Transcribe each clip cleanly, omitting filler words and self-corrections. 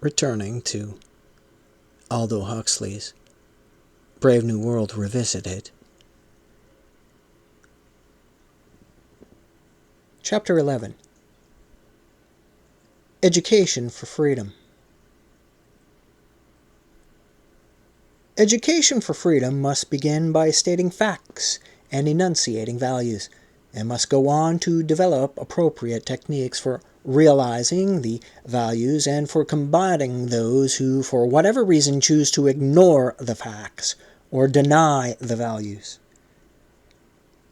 returning to Aldous Huxley's Brave New World Revisited. Chapter 11. Education for Freedom. Education for freedom must begin by stating facts and enunciating values, and must go on to develop appropriate techniques for realizing the values and for combating those who, for whatever reason, choose to ignore the facts or deny the values.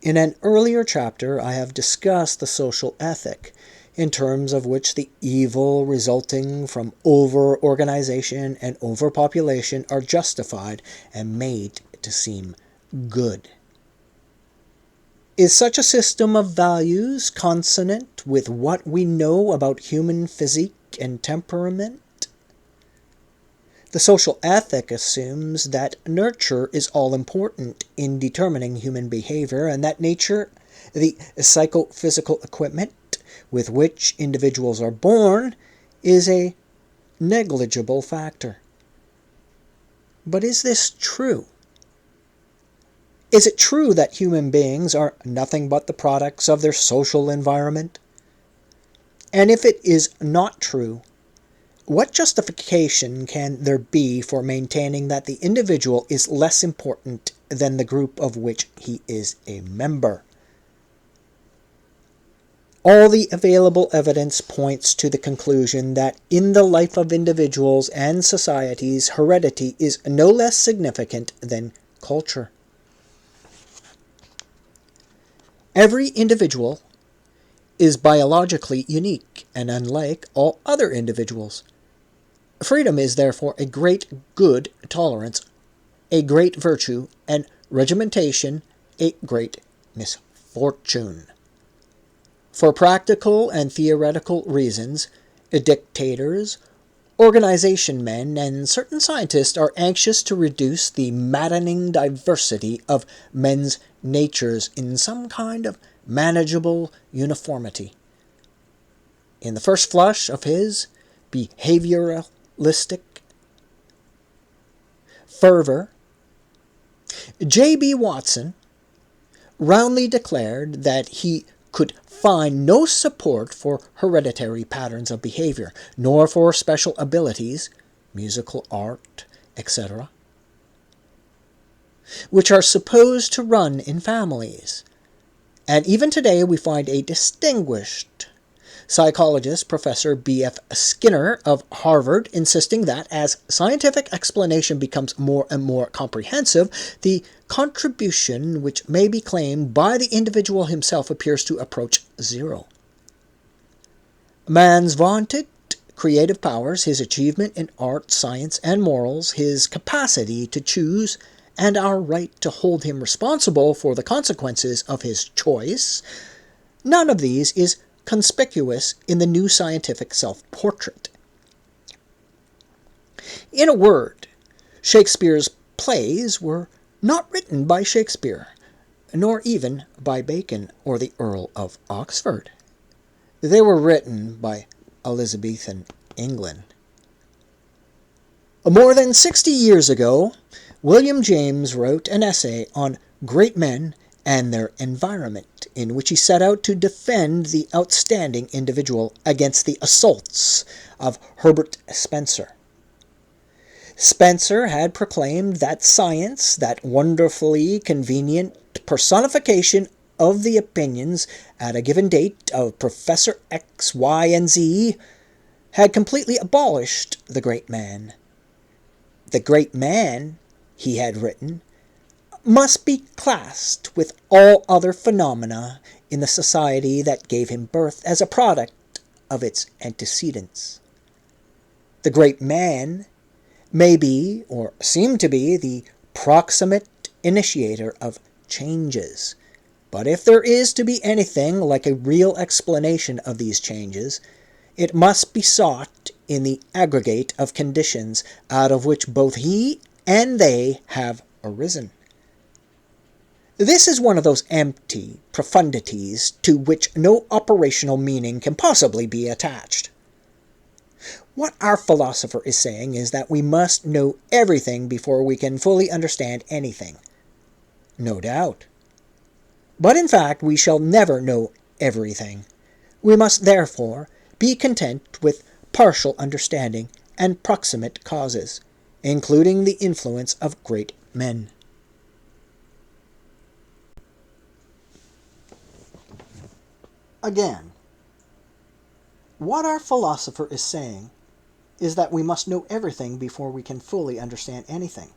In an earlier chapter, I have discussed the social ethic, in terms of which the evil resulting from over-organization and overpopulation are justified and made to seem good. Is such a system of values consonant with what we know about human physique and temperament? The social ethic assumes that nurture is all-important in determining human behavior, and that nature, the psychophysical equipment with which individuals are born, is a negligible factor. But is this true? Is it true that human beings are nothing but the products of their social environment? And if it is not true, what justification can there be for maintaining that the individual is less important than the group of which he is a member? All the available evidence points to the conclusion that in the life of individuals and societies, heredity is no less significant than culture. Every individual is biologically unique and unlike all other individuals. Freedom is therefore a great good, tolerance a great virtue, and regimentation a great misfortune. For practical and theoretical reasons, dictators, organization men, and certain scientists are anxious to reduce the maddening diversity of men's natures in some kind of manageable uniformity. In the first flush of his behavioralistic fervor, J.B. Watson roundly declared that he could find no support for hereditary patterns of behavior, nor for special abilities, musical art, etc., which are supposed to run in families. And even today we find a distinguished psychologist, Professor B.F. Skinner of Harvard, insisting that as scientific explanation becomes more and more comprehensive, the contribution which may be claimed by the individual himself appears to approach zero. Man's vaunted creative powers, his achievement in art, science, and morals, his capacity to choose, and our right to hold him responsible for the consequences of his choice, none of these is conspicuous in the new scientific self-portrait. In a word, Shakespeare's plays were not written by Shakespeare, nor even by Bacon or the Earl of Oxford. They were written by Elizabethan England. More than 60 years ago, William James wrote an essay on great men and their environment, in which he set out to defend the outstanding individual against the assaults of Herbert Spencer. Spencer had proclaimed that science, that wonderfully convenient personification of the opinions at a given date of Professor X, Y, and Z, had completely abolished the great man. The great man, he had written, must be classed with all other phenomena in the society that gave him birth as a product of its antecedents. The great man may be, or seem to be, the proximate initiator of changes, but if there is to be anything like a real explanation of these changes, it must be sought in the aggregate of conditions out of which both he and they have arisen. This is one of those empty profundities to which no operational meaning can possibly be attached. What our philosopher is saying is that we must know everything before we can fully understand anything. No doubt. But in fact, we shall never know everything. We must therefore be content with partial understanding and proximate causes, including the influence of great men. Again, what our philosopher is saying is that we must know everything before we can fully understand anything.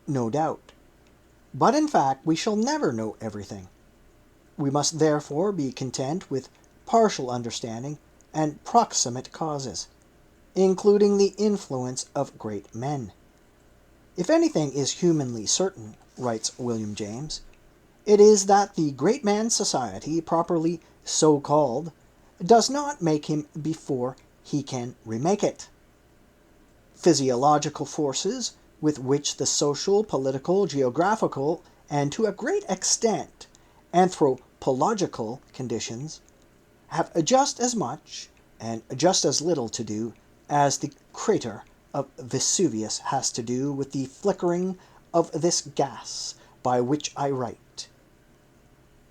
No doubt. But in fact, we shall never know everything. We must therefore be content with partial understanding and proximate causes, including the influence of great men. If anything is humanly certain, writes William James, it is that the great man's society, properly so called, does not make him before he can remake it. Physiological forces, with which the social, political, geographical, and to a great extent anthropological conditions have just as much and just as little to do as the crater of Vesuvius has to do with the flickering of this gas by which I write,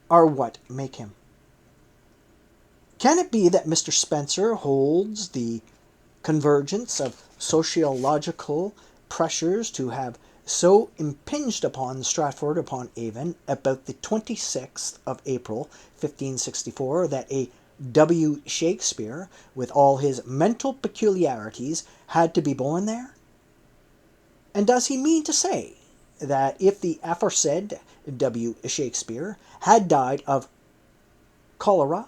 are what make him. Can it be that Mr. Spencer holds the convergence of sociological pressures to have so impinged upon Stratford-upon-Avon about the 26th of April, 1564, that a W. Shakespeare, with all his mental peculiarities, had to be born there? And does he mean to say that if the aforesaid W. Shakespeare had died of cholera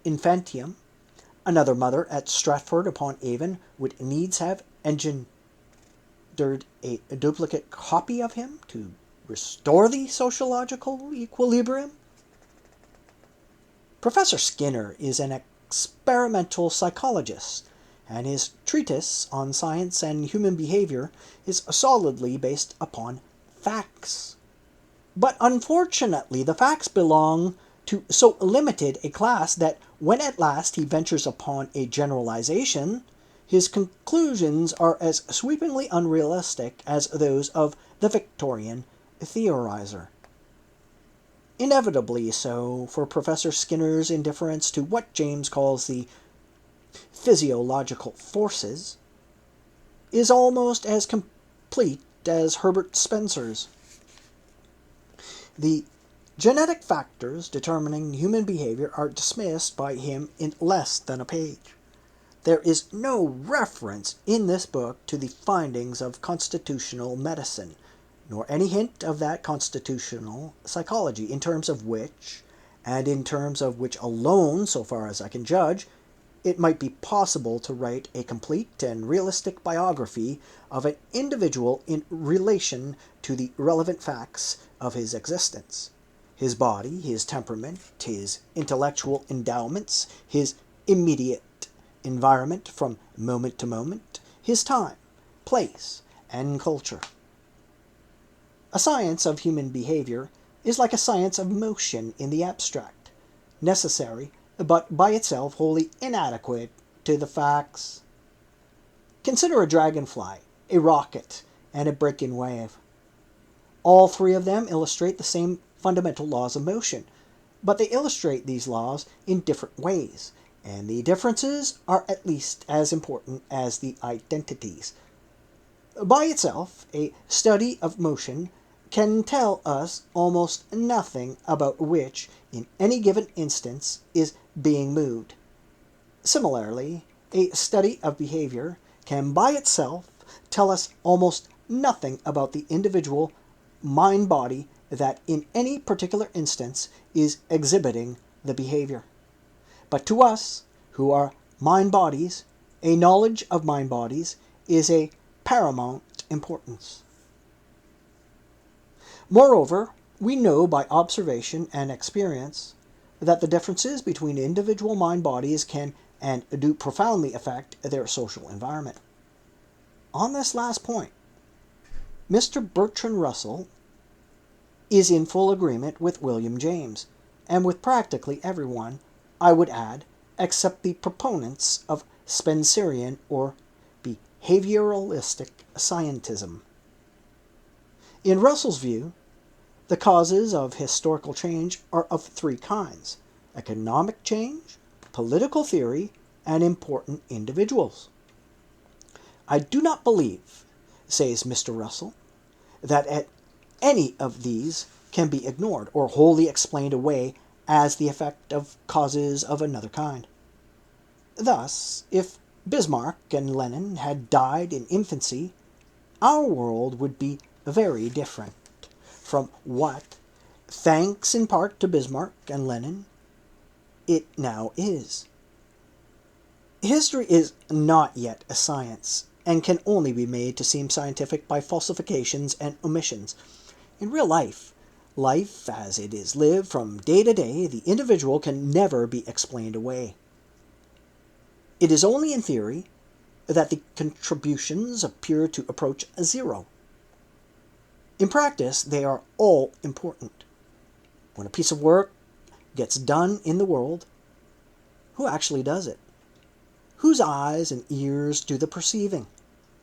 infantium, another mother at Stratford-upon-Avon would needs have engendered a duplicate copy of him to restore the sociological equilibrium? Professor Skinner is an experimental psychologist, and his treatise on science and human behavior is solidly based upon facts. But unfortunately, the facts belong to so limited a class that when at last he ventures upon a generalization, his conclusions are as sweepingly unrealistic as those of the Victorian theorizer. Inevitably so, for Professor Skinner's indifference to what James calls the physiological forces is almost as complete as Herbert Spencer's. The genetic factors determining human behavior are dismissed by him in less than a page. There is no reference in this book to the findings of constitutional medicine, nor any hint of that constitutional psychology, in terms of which, and in terms of which alone, so far as I can judge, it might be possible to write a complete and realistic biography of an individual in relation to the relevant facts of his existence. His body, his temperament, his intellectual endowments, his immediate environment from moment to moment, his time, place, and culture. A science of human behavior is like a science of motion in the abstract, necessary, but by itself wholly inadequate to the facts. Consider a dragonfly, a rocket, and a breaking wave. All three of them illustrate the same fundamental laws of motion, but they illustrate these laws in different ways, and the differences are at least as important as the identities. By itself, a study of motion can tell us almost nothing about which, in any given instance, is being moved. Similarly, a study of behavior can by itself tell us almost nothing about the individual mind-body that in any particular instance is exhibiting the behavior. But to us, who are mind-bodies, a knowledge of mind-bodies is a paramount importance. Moreover, we know by observation and experience that the differences between individual mind-bodies can and do profoundly affect their social environment. On this last point, Mr. Bertrand Russell is in full agreement with William James, and with practically everyone, I would add, except the proponents of Spencerian or behavioralistic scientism. In Russell's view, the causes of historical change are of three kinds: economic change, political theory, and important individuals. I do not believe, says Mr. Russell, that any of these can be ignored or wholly explained away as the effect of causes of another kind. Thus, if Bismarck and Lenin had died in infancy, our world would be very different from what, thanks in part to Bismarck and Lenin, it now is. History is not yet a science, and can only be made to seem scientific by falsifications and omissions. In real life, life as it is lived from day to day, the individual can never be explained away. It is only in theory that the contributions appear to approach zero. In practice, they are all important. When a piece of work gets done in the world, who actually does it? Whose eyes and ears do the perceiving?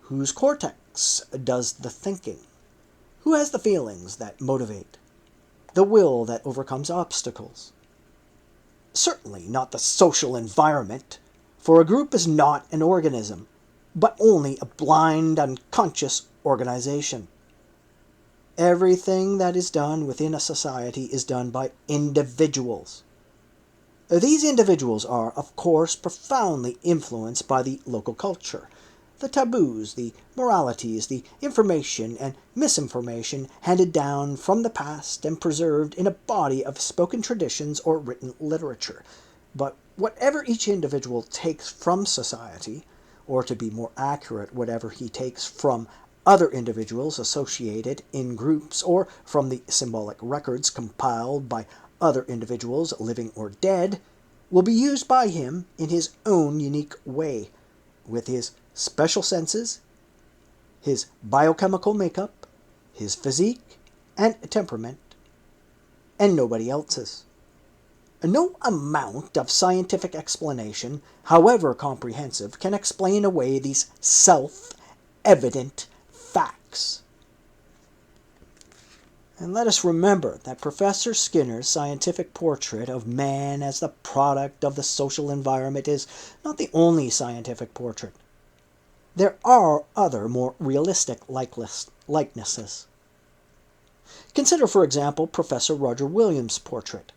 Whose cortex does the thinking? Who has the feelings that motivate? The will that overcomes obstacles? Certainly not the social environment, for a group is not an organism, but only a blind, unconscious organization. Everything that is done within a society is done by individuals. These individuals are, of course, profoundly influenced by the local culture, the taboos, the moralities, the information and misinformation handed down from the past and preserved in a body of spoken traditions or written literature. But whatever each individual takes from society, or to be more accurate, whatever he takes from other individuals associated in groups or from the symbolic records compiled by other individuals, living or dead, will be used by him in his own unique way, with his special senses, his biochemical makeup, his physique and temperament, and nobody else's. No amount of scientific explanation, however comprehensive, can explain away these self-evident facts. And let us remember that Professor Skinner's scientific portrait of man as the product of the social environment is not the only scientific portrait. There are other, more realistic likenesses. Consider, for example, Professor Roger Williams' portrait.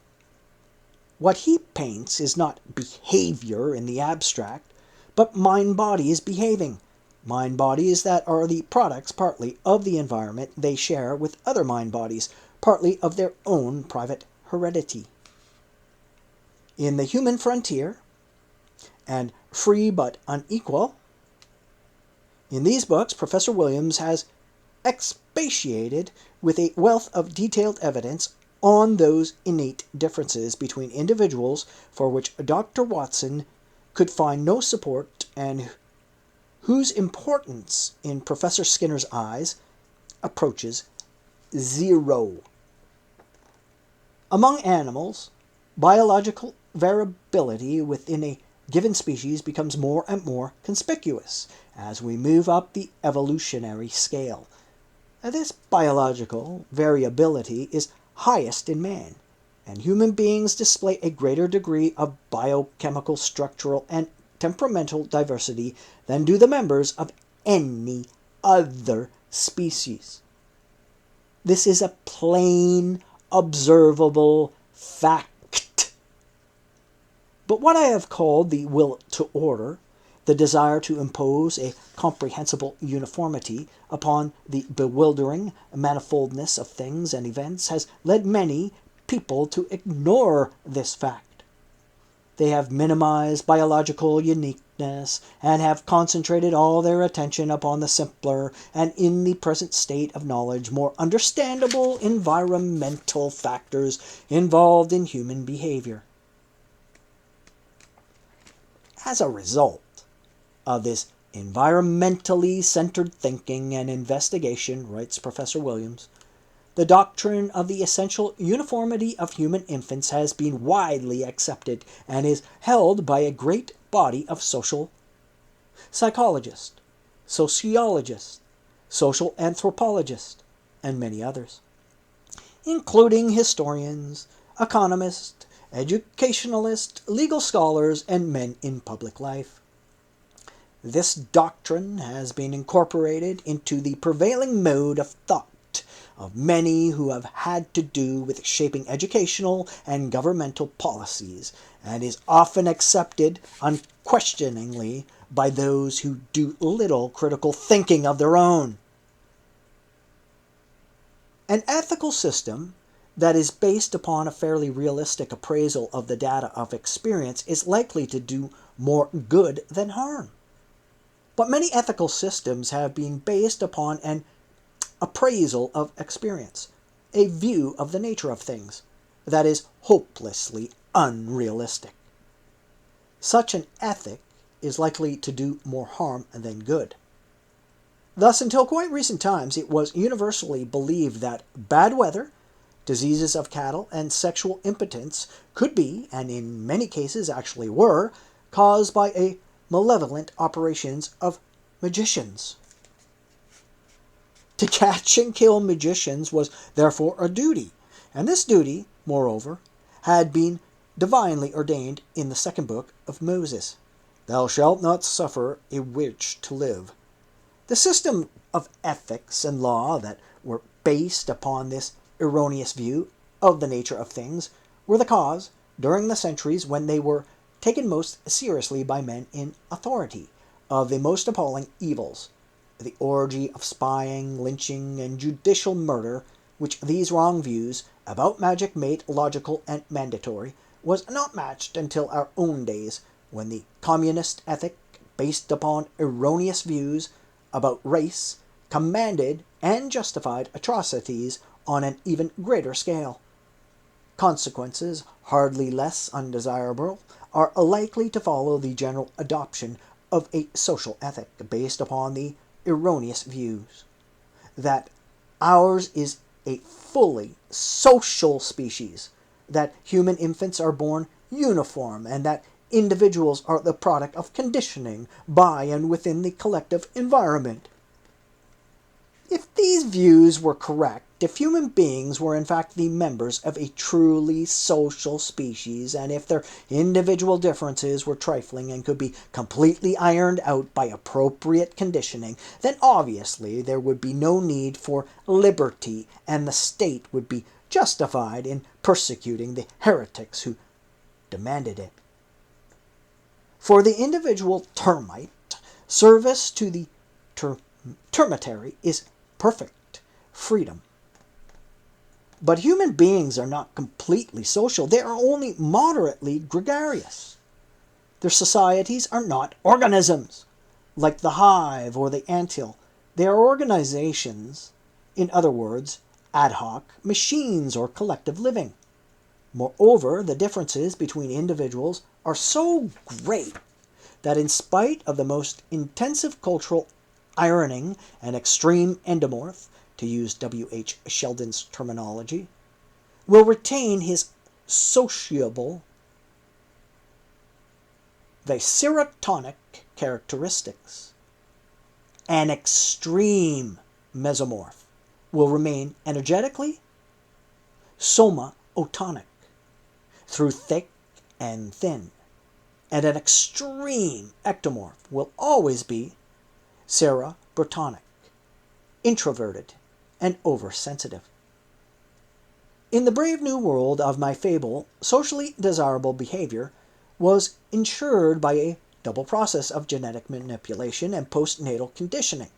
What he paints is not behavior in the abstract, but mind-bodies behaving. Mind-bodies that are the products partly of the environment they share with other mind-bodies, partly of their own private heredity. In The Human Frontier and Free but Unequal, in these books, Professor Williams has expatiated with a wealth of detailed evidence on those innate differences between individuals for which Dr. Watson could find no support and whose importance in Professor Skinner's eyes approaches zero. Among animals, biological variability within a given species becomes more and more conspicuous as we move up the evolutionary scale. This biological variability is highest in man, and human beings display a greater degree of biochemical, structural, and temperamental diversity than do the members of any other species. This is a plain, observable fact. But what I have called the will to order, the desire to impose a comprehensible uniformity upon the bewildering manifoldness of things and events, has led many people to ignore this fact. They have minimized biological uniqueness and have concentrated all their attention upon the simpler and, in the present state of knowledge, more understandable environmental factors involved in human behavior. As a result of this environmentally centered thinking and investigation, writes Professor Williams, The doctrine of the essential uniformity of human infants has been widely accepted and is held by a great body of social psychologists, sociologists, social anthropologists, and many others, including historians, economists, educationalists, legal scholars, and men in public life. This doctrine has been incorporated into the prevailing mode of thought of many who have had to do with shaping educational and governmental policies, and is often accepted unquestioningly by those who do little critical thinking of their own. An ethical system that is based upon a fairly realistic appraisal of the data of experience is likely to do more good than harm. But many ethical systems have been based upon an appraisal of experience, a view of the nature of things that is hopelessly unrealistic. Such an ethic is likely to do more harm than good. Thus, until quite recent times, it was universally believed that bad weather, diseases of cattle, and sexual impotence could be, and in many cases actually were, caused by a malevolent operations of magicians. To catch and kill magicians was therefore a duty, and this duty, moreover, had been divinely ordained in the second book of Moses. Thou shalt not suffer a witch to live. The system of ethics and law that were based upon this erroneous view of the nature of things were the cause, during the centuries when they were taken most seriously by men in authority, of the most appalling evils, the orgy of spying, lynching, and judicial murder, which these wrong views about magic made logical and mandatory, was not matched until our own days, when the communist ethic, based upon erroneous views about race, commanded and justified atrocities on an even greater scale. Consequences, hardly less undesirable, are likely to follow the general adoption of a social ethic based upon the erroneous views that ours is a fully social species, that human infants are born uniform, and that individuals are the product of conditioning by and within the collective environment. If these views were correct, if human beings were in fact the members of a truly social species, and if their individual differences were trifling and could be completely ironed out by appropriate conditioning, then obviously there would be no need for liberty, and the state would be justified in persecuting the heretics who demanded it. For the individual termite, service to the termitary is perfect freedom. But human beings are not completely social. They are only moderately gregarious. Their societies are not organisms, like the hive or the anthill. They are organizations, in other words, ad hoc machines or collective living. Moreover, the differences between individuals are so great that in spite of the most intensive cultural ironing and extreme endomorph, to use W.H. Sheldon's terminology, will retain his sociable viscerotonic characteristics. An extreme mesomorph will remain energetically soma-otonic, through thick and thin, and an extreme ectomorph will always be cerebrotonic, introverted, and oversensitive. In the brave new world of my fable, socially desirable behavior was ensured by a double process of genetic manipulation and postnatal conditioning.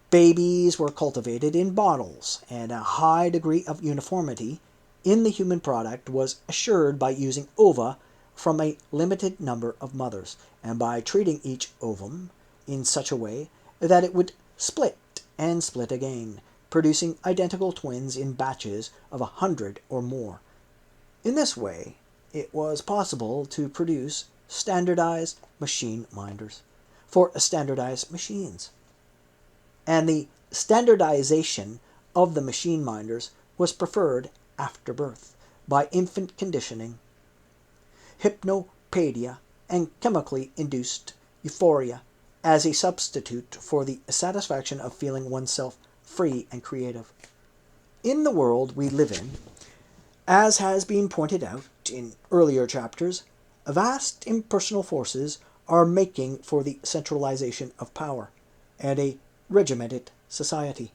Babies were cultivated in bottles, and a high degree of uniformity in the human product was assured by using ova from a limited number of mothers, and by treating each ovum in such a way that it would split and split again, producing identical twins in batches of 100 or more. In this way, it was possible to produce standardized machine minders for standardized machines. And the standardization of the machine minders was preferred after birth by infant conditioning, hypnopadia, and chemically induced euphoria as a substitute for the satisfaction of feeling oneself free and creative. In the world we live in, as has been pointed out in earlier chapters, vast impersonal forces are making for the centralization of power and a regimented society.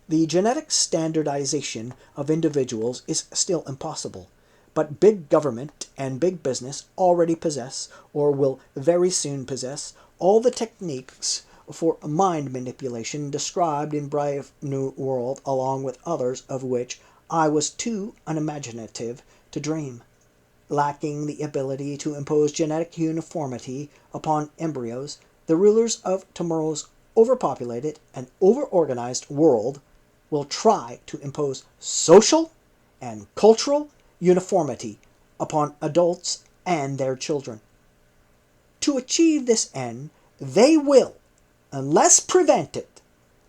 The genetic standardization of individuals is still impossible, but big government and big business already possess, or will very soon possess, all the techniques for mind manipulation described in Brave New World, along with others of which I was too unimaginative to dream. Lacking the ability to impose genetic uniformity upon embryos, the rulers of tomorrow's overpopulated and overorganized world will try to impose social and cultural uniformity upon adults and their children. To achieve this end, they will, unless prevented,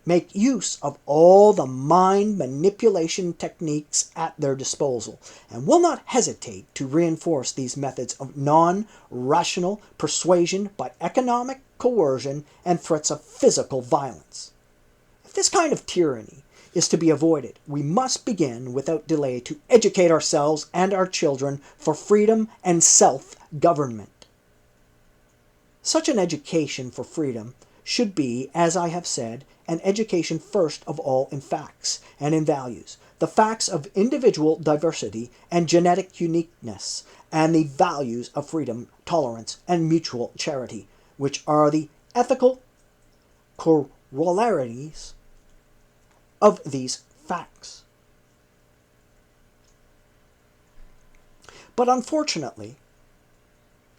make use of all the mind manipulation techniques at their disposal, and will not hesitate to reinforce these methods of non-rational persuasion by economic coercion and threats of physical violence. If this kind of tyranny is to be avoided, we must begin without delay to educate ourselves and our children for freedom and self-government. Such an education for freedom should be, as I have said, an education first of all in facts and in values, the facts of individual diversity and genetic uniqueness, and the values of freedom, tolerance, and mutual charity, which are the ethical corollaries of these facts. But unfortunately,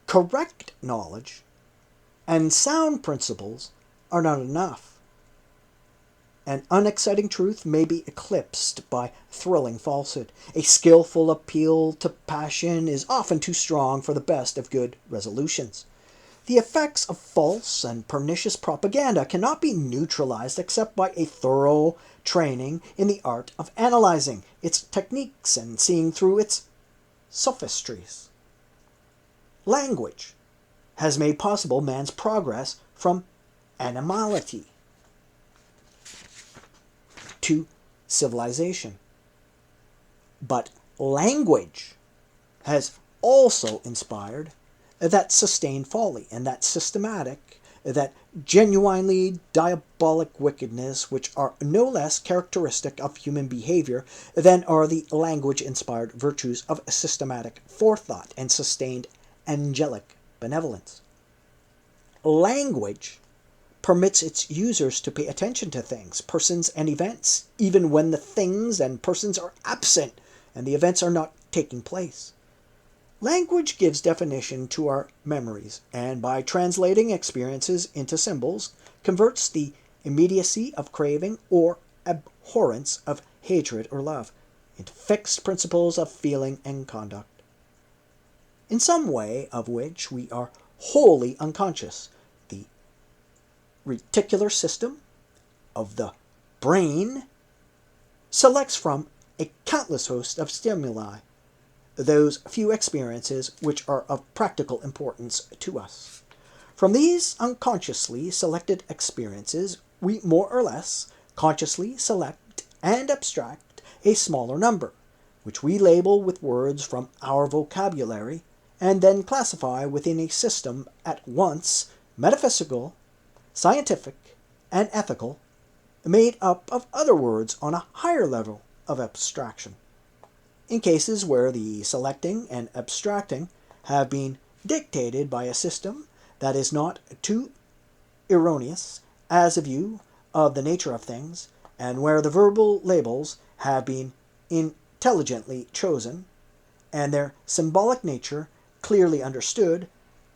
correct knowledge and sound principles are not enough. An unexciting truth may be eclipsed by thrilling falsehood. A skillful appeal to passion is often too strong for the best of good resolutions. The effects of false and pernicious propaganda cannot be neutralized except by a thorough training in the art of analyzing its techniques and seeing through its sophistries. Language has made possible man's progress from animality to civilization. But language has also inspired that sustained folly and that systematic, that genuinely diabolic wickedness which are no less characteristic of human behavior than are the language-inspired virtues of systematic forethought and sustained angelic benevolence. Language permits its users to pay attention to things, persons, and events, even when the things and persons are absent and the events are not taking place. Language gives definition to our memories, and by translating experiences into symbols, converts the immediacy of craving or abhorrence of hatred or love into fixed principles of feeling and conduct, in some way of which we are wholly unconscious. The reticular system of the brain selects from a countless host of stimuli those few experiences which are of practical importance to us. From these unconsciously selected experiences, we more or less consciously select and abstract a smaller number, which we label with words from our vocabulary, and then classify within a system at once metaphysical, scientific, and ethical, made up of other words on a higher level of abstraction. In cases where the selecting and abstracting have been dictated by a system that is not too erroneous as a view of the nature of things, and where the verbal labels have been intelligently chosen, and their symbolic nature clearly understood,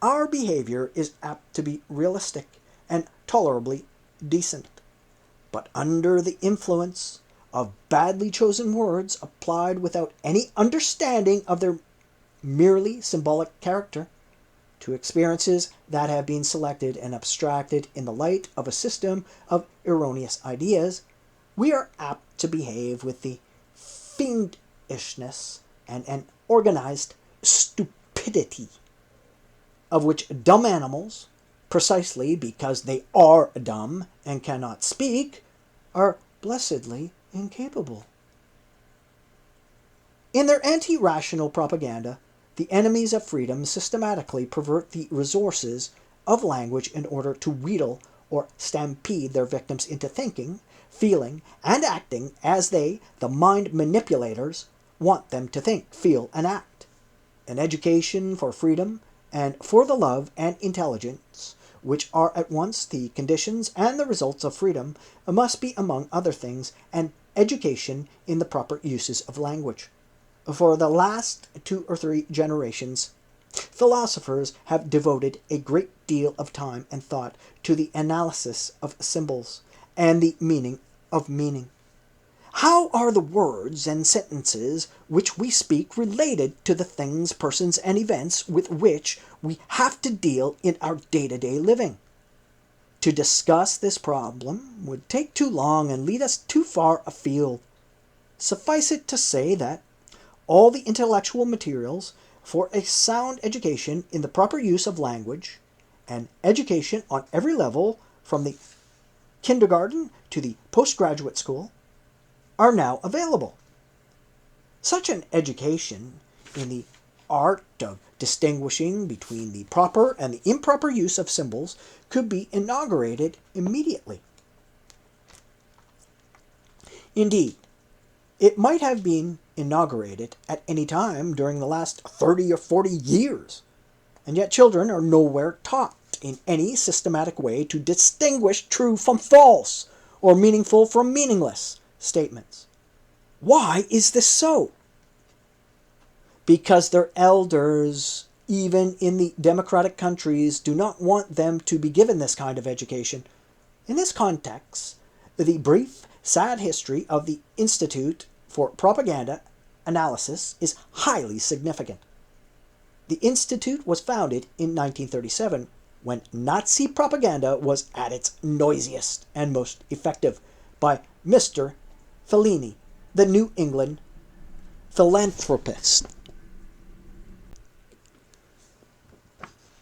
our behavior is apt to be realistic and tolerably decent. But under the influence of badly chosen words applied without any understanding of their merely symbolic character, to experiences that have been selected and abstracted in the light of a system of erroneous ideas, we are apt to behave with the fiendishness and an organized stupidity of which dumb animals, precisely because they are dumb and cannot speak, are blessedly incapable. In their anti-rational propaganda, the enemies of freedom systematically pervert the resources of language in order to wheedle or stampede their victims into thinking, feeling, and acting as they, the mind manipulators, want them to think, feel, and act. An education for freedom and for the love and intelligence, which are at once the conditions and the results of freedom, must be, among other things, an education in the proper uses of language. For the last 2 or 3 generations, philosophers have devoted a great deal of time and thought to the analysis of symbols and the meaning of meaning. How are the words and sentences which we speak related to the things, persons, and events with which we have to deal in our day-to-day living? To discuss this problem would take too long and lead us too far afield. Suffice it to say that all the intellectual materials for a sound education in the proper use of language, and education on every level from the kindergarten to the postgraduate school, are now available. Such an education in the art of distinguishing between the proper and the improper use of symbols could be inaugurated immediately. Indeed, it might have been inaugurated at any time during the last 30 or 40 years, and yet children are nowhere taught in any systematic way to distinguish true from false, or meaningful from meaningless statements. Why is this so? Because their elders, even in the democratic countries, do not want them to be given this kind of education. In this context, the brief, sad history of the Institute for Propaganda Analysis is highly significant. The Institute was founded in 1937 when Nazi propaganda was at its noisiest and most effective by Mr. Fellini, the New England philanthropist.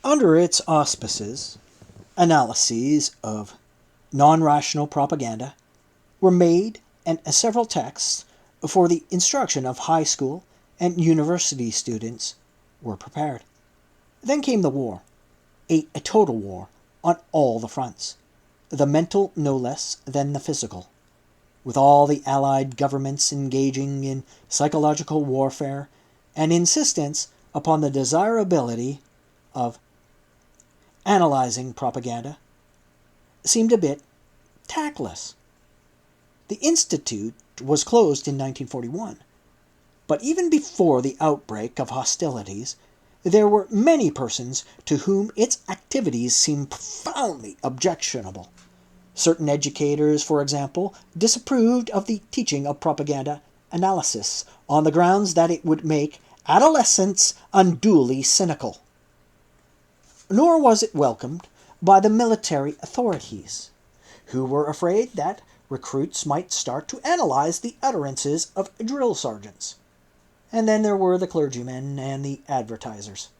Under its auspices, analyses of non-rational propaganda were made, and several texts for the instruction of high school and university students were prepared. Then came the war, a total war on all the fronts, the mental no less than the physical, with all the Allied governments engaging in psychological warfare and insistence upon the desirability of analyzing propaganda, seemed a bit tactless. The Institute was closed in 1941, but even before the outbreak of hostilities, there were many persons to whom its activities seemed profoundly objectionable. Certain educators, for example, disapproved of the teaching of propaganda analysis on the grounds that it would make adolescents unduly cynical. Nor was it welcomed by the military authorities, who were afraid that recruits might start to analyze the utterances of drill sergeants. And then there were the clergymen and the advertisers.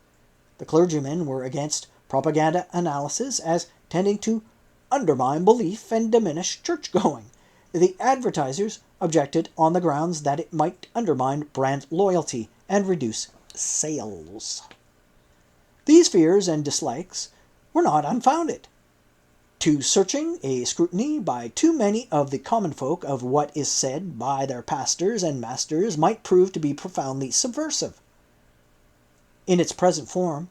The clergymen were against propaganda analysis as tending to undermine belief and diminish church-going. The advertisers objected on the grounds that it might undermine brand loyalty and reduce sales. These fears and dislikes were not unfounded. Too searching a scrutiny by too many of the common folk of what is said by their pastors and masters might prove to be profoundly subversive. In its present form,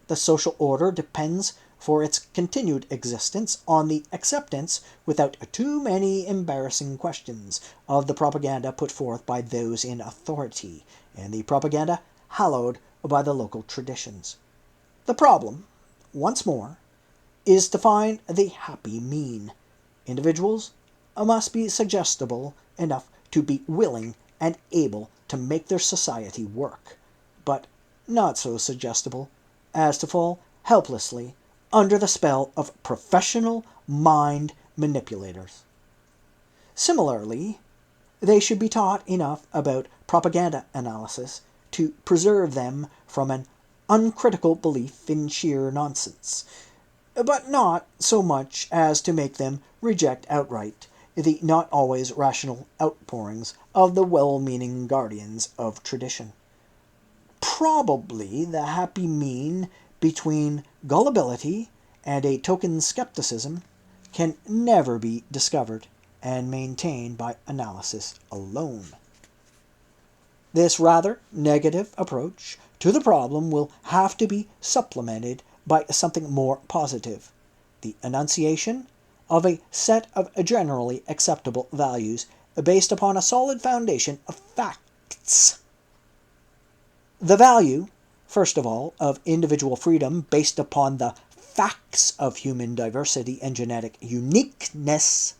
the social order depends for its continued existence on the acceptance, without too many embarrassing questions, of the propaganda put forth by those in authority, and the propaganda hallowed by the local traditions. The problem, once more, is to find the happy mean. Individuals must be suggestible enough to be willing and able to make their society work, but not so suggestible as to fall helplessly under the spell of professional mind manipulators. Similarly, They should be taught enough about propaganda analysis to preserve them from an uncritical belief in sheer nonsense, but not so much as to make them reject outright the not always rational outpourings of the well-meaning guardians of tradition. Probably the happy mean between gullibility and a token skepticism can never be discovered and maintained by analysis alone. This rather negative approach to the problem will have to be supplemented by something more positive, the enunciation of a set of generally acceptable values based upon a solid foundation of facts. The value, first of all, of individual freedom based upon the facts of human diversity and genetic uniqueness,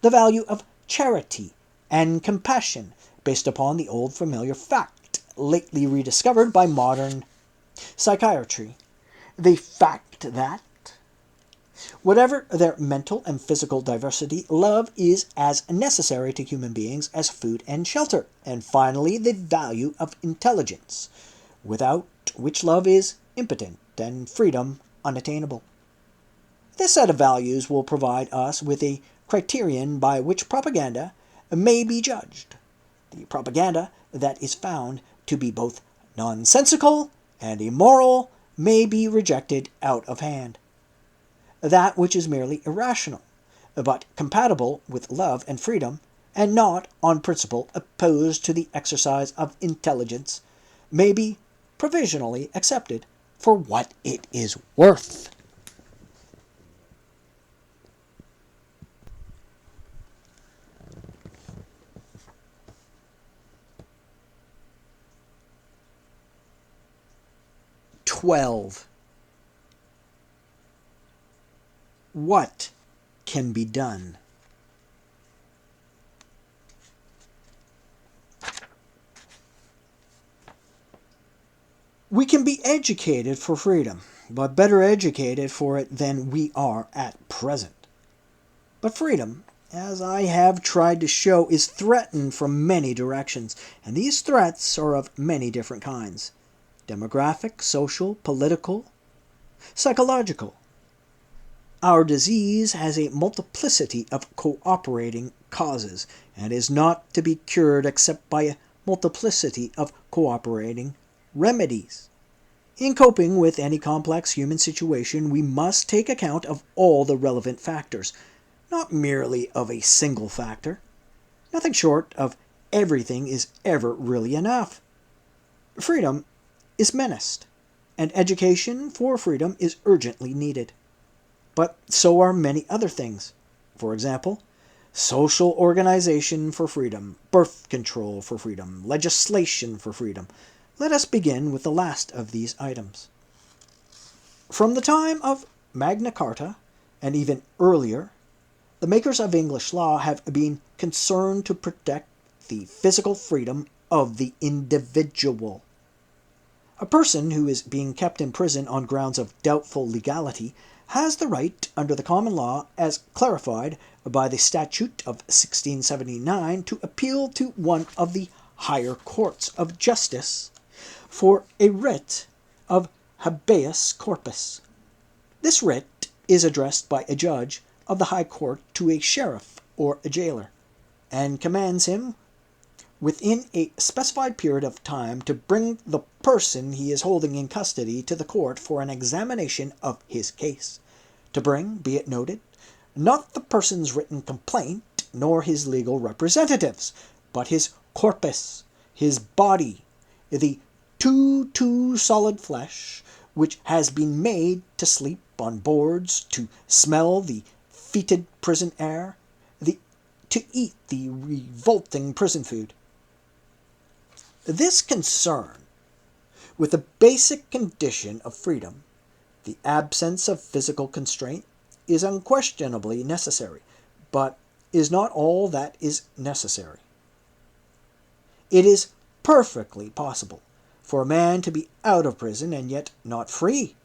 the value of charity and compassion based upon the old familiar fact, lately rediscovered by modern psychiatry, the fact that, whatever their mental and physical diversity, love is as necessary to human beings as food and shelter. And finally, the value of intelligence, without which love is impotent and freedom unattainable. This set of values will provide us with a criterion by which propaganda may be judged. The propaganda that is found to be both nonsensical and immoral may be rejected out of hand. That which is merely irrational, but compatible with love and freedom, and not on principle opposed to the exercise of intelligence, may be provisionally accepted for what it is worth. What can be done? We can be educated for freedom, but better educated for it than we are at present. But freedom, as I have tried to show, is threatened from many directions, and these threats are of many different kinds: demographic, social, political, psychological. Our disease has a multiplicity of cooperating causes, and is not to be cured except by a multiplicity of cooperating remedies. In coping with any complex human situation, we must take account of all the relevant factors, not merely of a single factor. Nothing short of everything is ever really enough. Freedom is menaced, and education for freedom is urgently needed. But so are many other things. For example, social organization for freedom, birth control for freedom, legislation for freedom. Let us begin with the last of these items. From the time of Magna Carta, and even earlier, the makers of English law have been concerned to protect the physical freedom of the individual. A person who is being kept in prison on grounds of doubtful legality has the right, under the common law, as clarified by the Statute of 1679, to appeal to one of the higher courts of justice for a writ of habeas corpus. This writ is addressed by a judge of the High Court to a sheriff or a jailer, and commands him, within a specified period of time, to bring the person he is holding in custody to the court for an examination of his case. To bring, be it noted, not the person's written complaint, nor his legal representatives, but his corpus, his body, the too solid flesh, which has been made to sleep on boards, to smell the fetid prison air, to eat the revolting prison food. This concern with the basic condition of freedom, the absence of physical constraint, is unquestionably necessary, but is not all that is necessary. It is perfectly possible for a man to be out of prison and yet not free,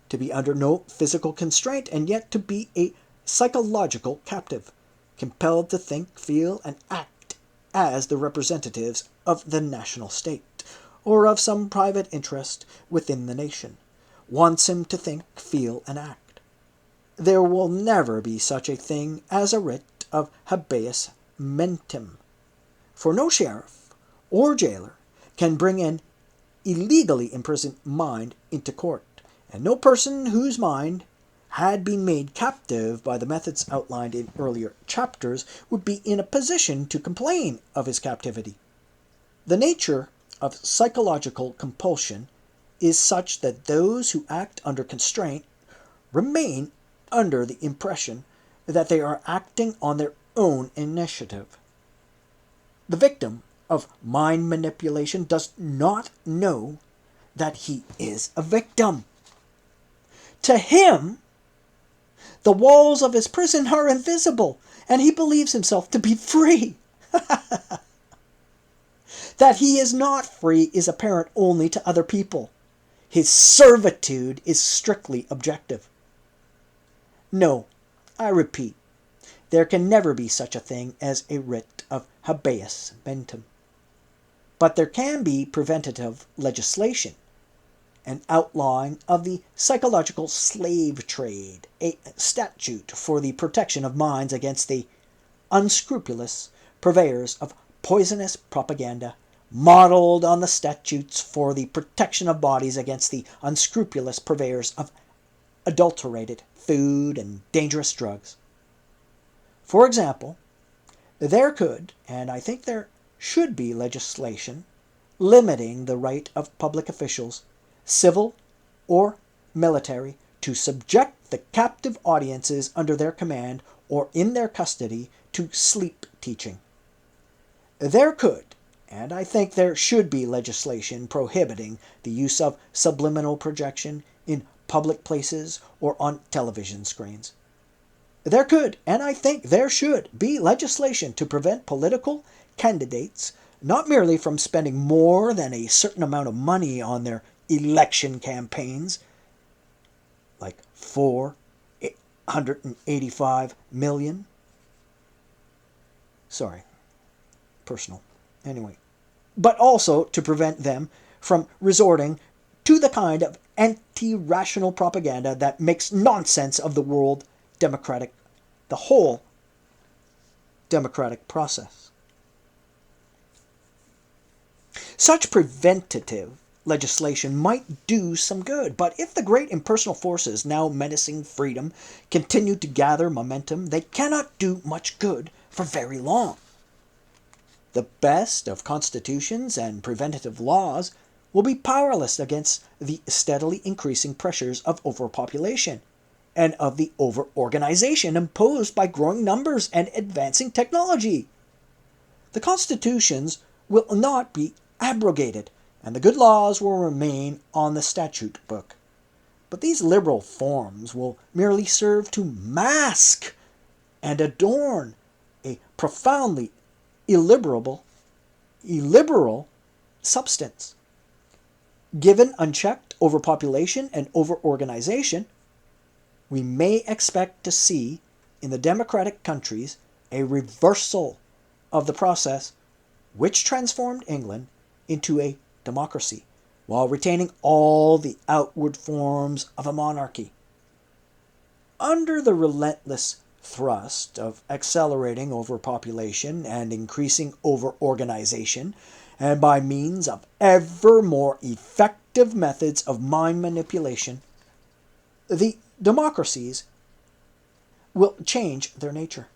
to be under no physical constraint and yet to be a psychological captive, compelled to think, feel, and act as the representatives of the national state, or of some private interest within the nation, wants him to think, feel, and act. There will never be such a thing as a writ of habeas mentem, for no sheriff or jailer can bring an illegally imprisoned mind into court, and no person whose mind had been made captive by the methods outlined in earlier chapters would be in a position to complain of his captivity. The nature of psychological compulsion is such that those who act under constraint remain under the impression that they are acting on their own initiative. The victim of mind manipulation does not know that he is a victim. To him, the walls of his prison are invisible, and he believes himself to be free. That he is not free is apparent only to other people. His servitude is strictly objective. No, I repeat, there can never be such a thing as a writ of habeas mentem. But there can be preventative legislation, an outlawing of the psychological slave trade, a statute for the protection of minds against the unscrupulous purveyors of poisonous propaganda, modeled on the statutes for the protection of bodies against the unscrupulous purveyors of adulterated food and dangerous drugs. For example, there could, and I think there should be, legislation limiting the right of public officials, civil or military, to subject the captive audiences under their command or in their custody to sleep teaching. There could, and I think there should be, legislation prohibiting the use of subliminal projection in public places or on television screens. There could, and I think there should, be legislation to prevent political candidates not merely from spending more than a certain amount of money on their election campaigns, like $485 million. Sorry, personal. Anyway, but also to prevent them from resorting to the kind of anti-rational propaganda that makes nonsense of the whole democratic process. Such preventative legislation might do some good, but if the great impersonal forces now menacing freedom continue to gather momentum, they cannot do much good for very long. The best of constitutions and preventative laws will be powerless against the steadily increasing pressures of overpopulation and of the over-organization imposed by growing numbers and advancing technology. The constitutions will not be abrogated, and the good laws will remain on the statute book. But these liberal forms will merely serve to mask and adorn a profoundly illiberal substance. Given unchecked overpopulation and overorganization, we may expect to see in the democratic countries a reversal of the process which transformed England into a democracy, while retaining all the outward forms of a monarchy. Under the relentless thrust of accelerating overpopulation and increasing overorganization, and by means of ever more effective methods of mind manipulation, the democracies will change their nature.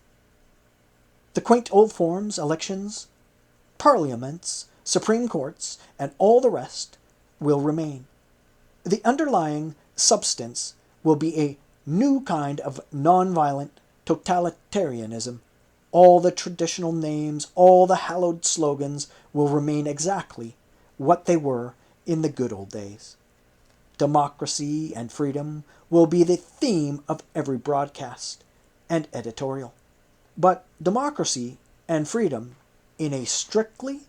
The quaint old forms, elections, parliaments, supreme courts, and all the rest will remain. The underlying substance will be a new kind of nonviolent totalitarianism. All the traditional names, all the hallowed slogans will remain exactly what they were in the good old days. Democracy and freedom will be the theme of every broadcast and editorial. But democracy and freedom in a strictly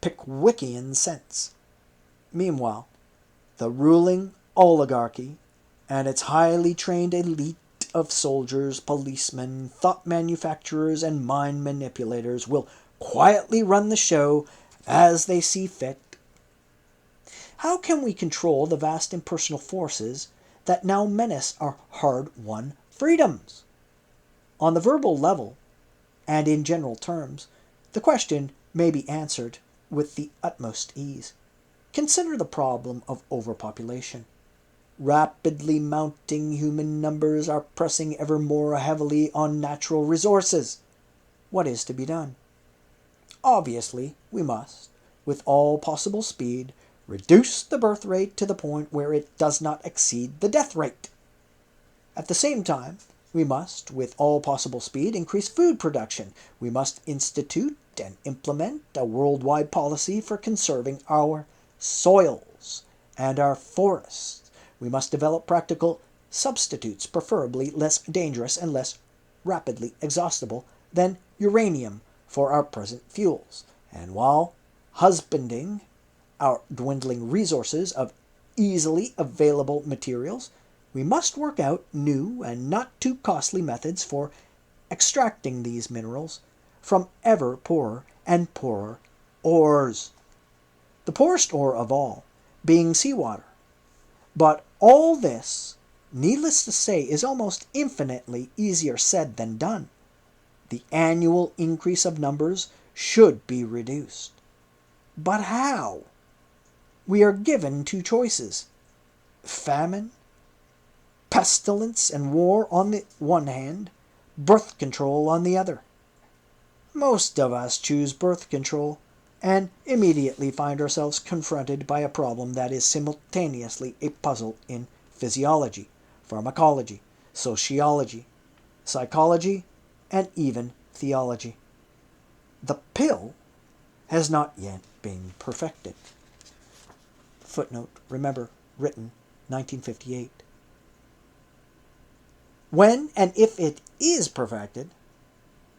Pickwickian sense. Meanwhile, the ruling oligarchy and its highly trained elite of soldiers, policemen, thought manufacturers, and mind manipulators will quietly run the show as they see fit. How can we control the vast impersonal forces that now menace our hard-won freedoms? On the verbal level, and in general terms, the question may be answered with the utmost ease. Consider the problem of overpopulation. Rapidly mounting human numbers are pressing ever more heavily on natural resources. What is to be done? Obviously, we must, with all possible speed, reduce the birth rate to the point where it does not exceed the death rate. At the same time, we must, with all possible speed, increase food production. We must institute and implement a worldwide policy for conserving our soils and our forests. We must develop practical substitutes, preferably less dangerous and less rapidly exhaustible than uranium for our present fuels. And while husbanding our dwindling resources of easily available materials, we must work out new and not too costly methods for extracting these minerals from ever poorer and poorer ores. The poorest ore of all being seawater. But all this, needless to say, is almost infinitely easier said than done. The annual increase of numbers should be reduced. But how? We are given two choices: famine, pestilence, and war on the one hand, birth control on the other. Most of us choose birth control and immediately find ourselves confronted by a problem that is simultaneously a puzzle in physiology, pharmacology, sociology, psychology, and even theology. The pill has not yet been perfected. Footnote, remember, written 1958. When and if it is perfected,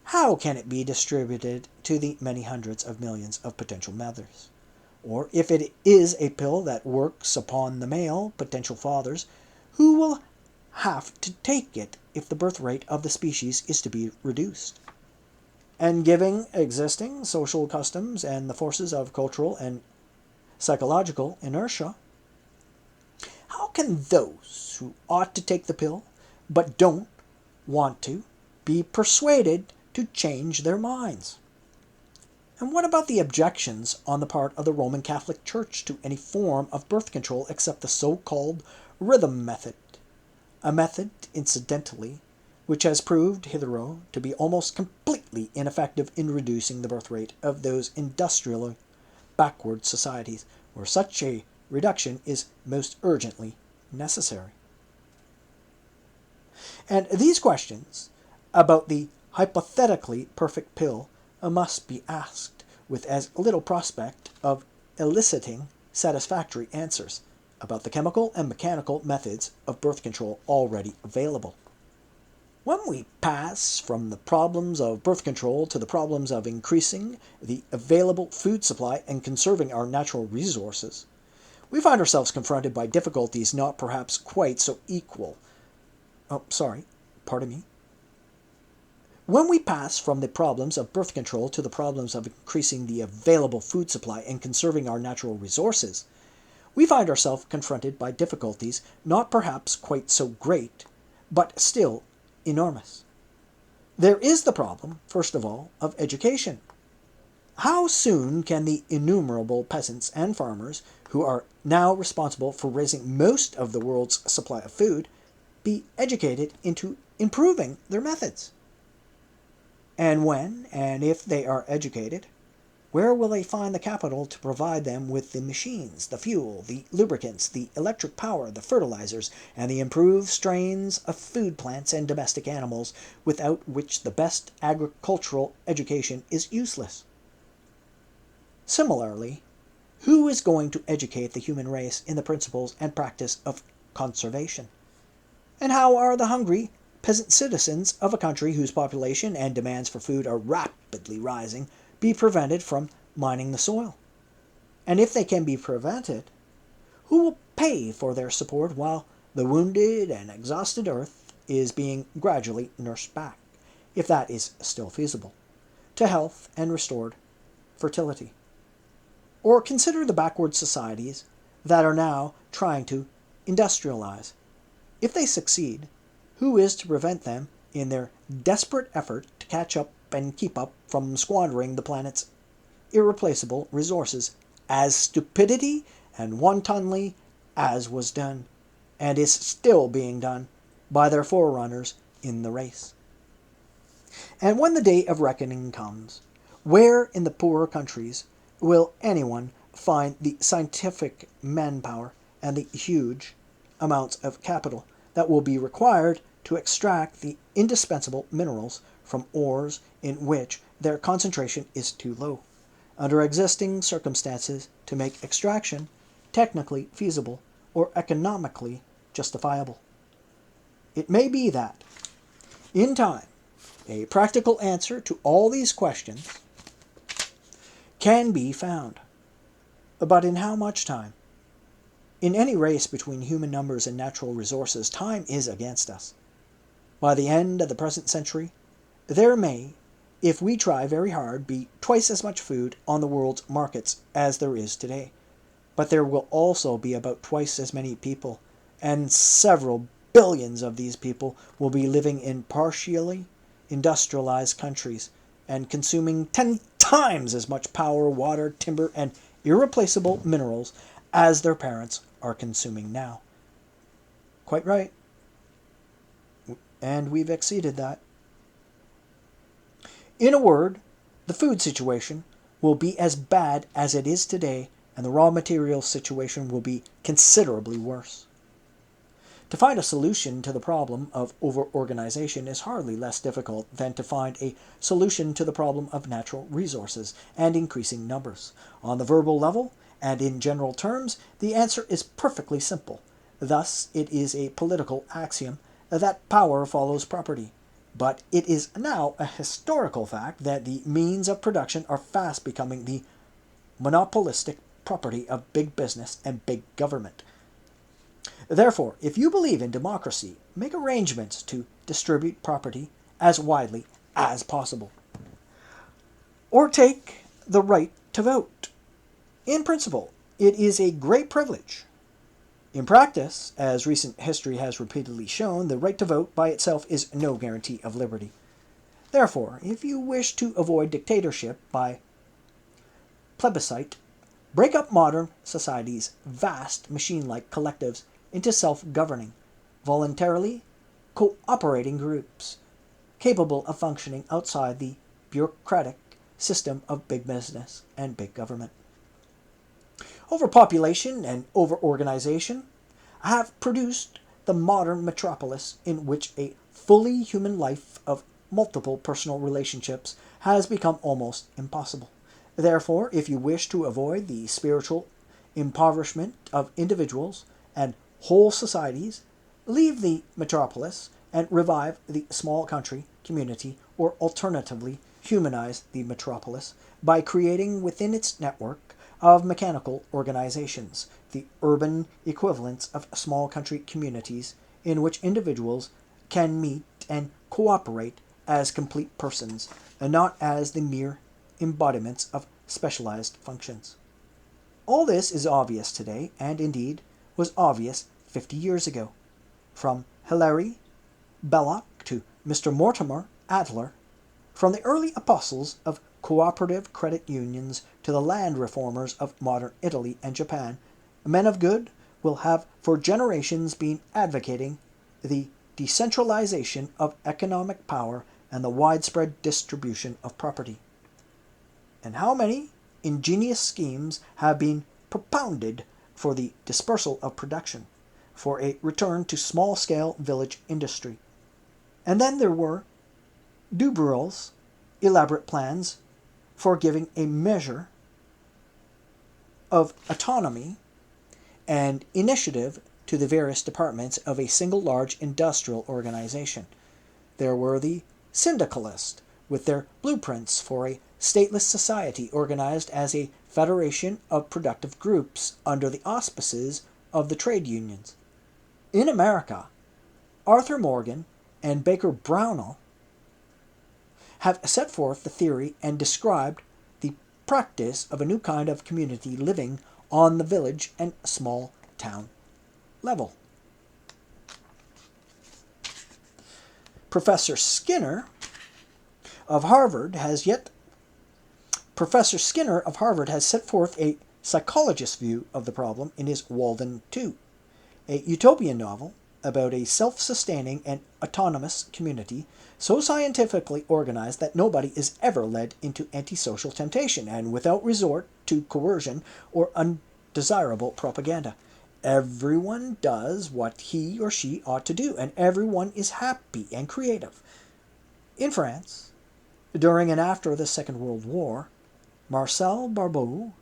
how can it be distributed to the many hundreds of millions of potential mothers? Or if it is a pill that works upon the male potential fathers, who will have to take it if the birth rate of the species is to be reduced? And given existing social customs and the forces of cultural and psychological inertia, how can those who ought to take the pill but don't want to be persuaded to change their minds? And what about the objections on the part of the Roman Catholic Church to any form of birth control except the so-called rhythm method? A method, incidentally, which has proved hitherto to be almost completely ineffective in reducing the birth rate of those industrially backward societies where such a reduction is most urgently necessary. And these questions about the hypothetically perfect pill must be asked with as little prospect of eliciting satisfactory answers about the chemical and mechanical methods of birth control already available. When we pass from the problems of birth control to the problems of increasing the available food supply and conserving our natural resources, we find ourselves confronted by difficulties not perhaps quite so equal. When we pass from the problems of birth control to the problems of increasing the available food supply and conserving our natural resources, we find ourselves confronted by difficulties not perhaps quite so great, but still enormous. There is the problem, first of all, of education. How soon can the innumerable peasants and farmers who are now responsible for raising most of the world's supply of food be educated into improving their methods? And when and if they are educated, where will they find the capital to provide them with the machines, the fuel, the lubricants, the electric power, the fertilizers, and the improved strains of food plants and domestic animals, without which the best agricultural education is useless? Similarly, who is going to educate the human race in the principles and practice of conservation? And how are the hungry peasant citizens of a country whose population and demands for food are rapidly rising be prevented from mining the soil? And if they can be prevented, who will pay for their support while the wounded and exhausted earth is being gradually nursed back, if that is still feasible? to health and restored fertility. Or consider the backward societies that are now trying to industrialize. If they succeed, who is to prevent them in their desperate effort to catch up and keep up from squandering the planet's irreplaceable resources as stupidity and wantonly as was done, and is still being done, by their forerunners in the race? And when the day of reckoning comes, where in the poorer countries will anyone find the scientific manpower and the huge amounts of capital that will be required to extract the indispensable minerals from ores in which their concentration is too low, under existing circumstances, to make extraction technically feasible or economically justifiable? It may be that, in time, a practical answer to all these questions can be found. But in how much time? In any race between human numbers and natural resources, time is against us. By the end of the present century, there may, if we try very hard, be twice as much food on the world's markets as there is today. But there will also be about twice as many people, and several billions of these people will be living in partially industrialized countries and consuming 10 times as much power, water, timber, and irreplaceable minerals as their parents are consuming now. Quite right. And we've exceeded that. In a word, the food situation will be as bad as it is today, and the raw materials situation will be considerably worse. To find a solution to the problem of over-organization is hardly less difficult than to find a solution to the problem of natural resources and increasing numbers. On the verbal level, and in general terms, the answer is perfectly simple. Thus, it is a political axiom that power follows property. But it is now a historical fact that the means of production are fast becoming the monopolistic property of big business and big government. Therefore, if you believe in democracy, make arrangements to distribute property as widely as possible. Or take the right to vote. In principle, it is a great privilege. In practice, as recent history has repeatedly shown, the right to vote by itself is no guarantee of liberty. Therefore, if you wish to avoid dictatorship by plebiscite, break up modern society's vast machine-like collectives into self-governing, voluntarily cooperating groups, capable of functioning outside the bureaucratic system of big business and big government. Overpopulation and over-organization have produced the modern metropolis in which a fully human life of multiple personal relationships has become almost impossible. Therefore, if you wish to avoid the spiritual impoverishment of individuals and whole societies, leave the metropolis and revive the small country community, or alternatively humanize the metropolis by creating within its network of mechanical organizations the urban equivalents of small country communities in which individuals can meet and cooperate as complete persons and not as the mere embodiments of specialized functions. All this is obvious today, and indeed was obvious 50 years ago. From Hilaire Belloc to Mr. Mortimer Adler, from the early apostles of cooperative credit unions to the land reformers of modern Italy and Japan, men of good will have for generations been advocating the decentralization of economic power and the widespread distribution of property. And how many ingenious schemes have been propounded for the dispersal of production, for a return to small-scale village industry. And then there were Dubreuil's elaborate plans for giving a measure of autonomy and initiative to the various departments of a single large industrial organization. There were the syndicalists, with their blueprints for a stateless society organized as a federation of productive groups under the auspices of the trade unions. In America, Arthur Morgan and Baker Brownell have set forth the theory and described the practice of a new kind of community living on the village and small town level. Professor Skinner of Harvard has set forth a psychologist's view of the problem in his Walden 2, a utopian novel about a self-sustaining and autonomous community so scientifically organized that nobody is ever led into antisocial temptation and without resort to coercion or undesirable propaganda. Everyone does what he or she ought to do, and everyone is happy and creative. In France, during and after the Second World War, Marcel Barbeau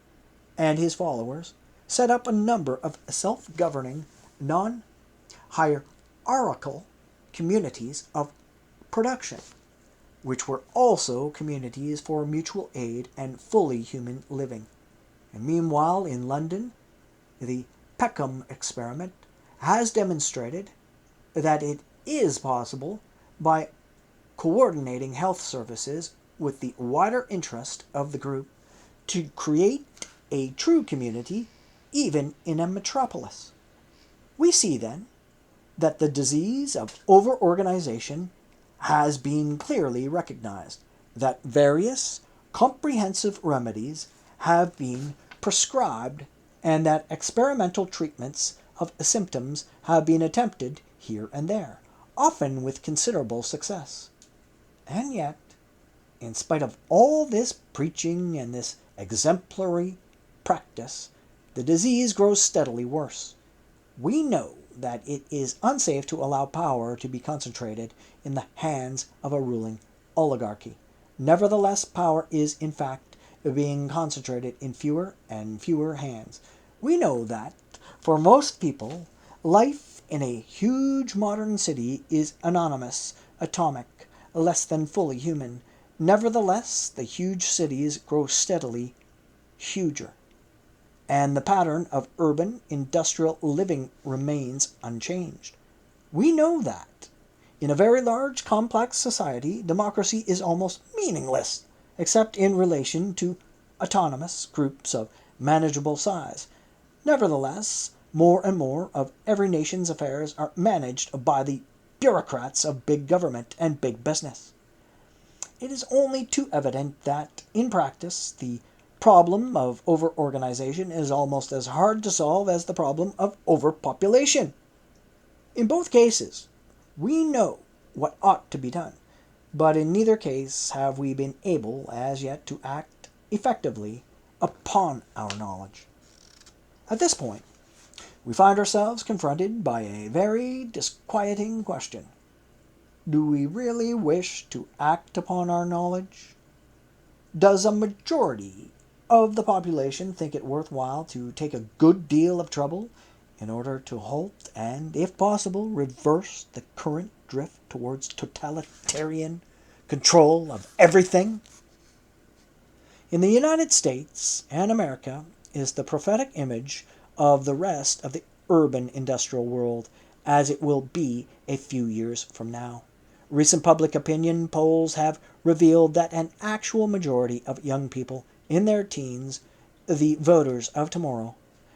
and his followers set up a number of self-governing, non-hierarchical communities of production, which were also communities for mutual aid and fully human living. And meanwhile, in London, the Peckham experiment has demonstrated that it is possible, by coordinating health services with the wider interest of the group, to create a true community even in a metropolis. We see then that the disease of over-organization has been clearly recognized, that various comprehensive remedies have been prescribed, and that experimental treatments of symptoms have been attempted here and there, often with considerable success. And yet, in spite of all this preaching and this exemplary practice, the disease grows steadily worse. We know that it is unsafe to allow power to be concentrated in the hands of a ruling oligarchy. Nevertheless, power is, in fact, being concentrated in fewer and fewer hands. We know that, for most people, life in a huge modern city is anonymous, atomic, less than fully human. Nevertheless, the huge cities grow steadily huger, and the pattern of urban industrial living remains unchanged. We know that, in a very large, complex society, democracy is almost meaningless, except in relation to autonomous groups of manageable size. Nevertheless, more and more of every nation's affairs are managed by the bureaucrats of big government and big business. It is only too evident that, in practice, the problem of over-organization is almost as hard to solve as the problem of overpopulation. In both cases, we know what ought to be done, but in neither case have we been able as yet to act effectively upon our knowledge. At this point, we find ourselves confronted by a very disquieting question. Do we really wish to act upon our knowledge? Does a majority of the population think it worthwhile to take a good deal of trouble in order to halt and, if possible, reverse the current drift towards totalitarian control of everything? In the United States and America is the prophetic image of the rest of the urban industrial world, as it will be a few years from now. Recent public opinion polls have revealed that an actual majority of young people in their teens, the voters of tomorrow,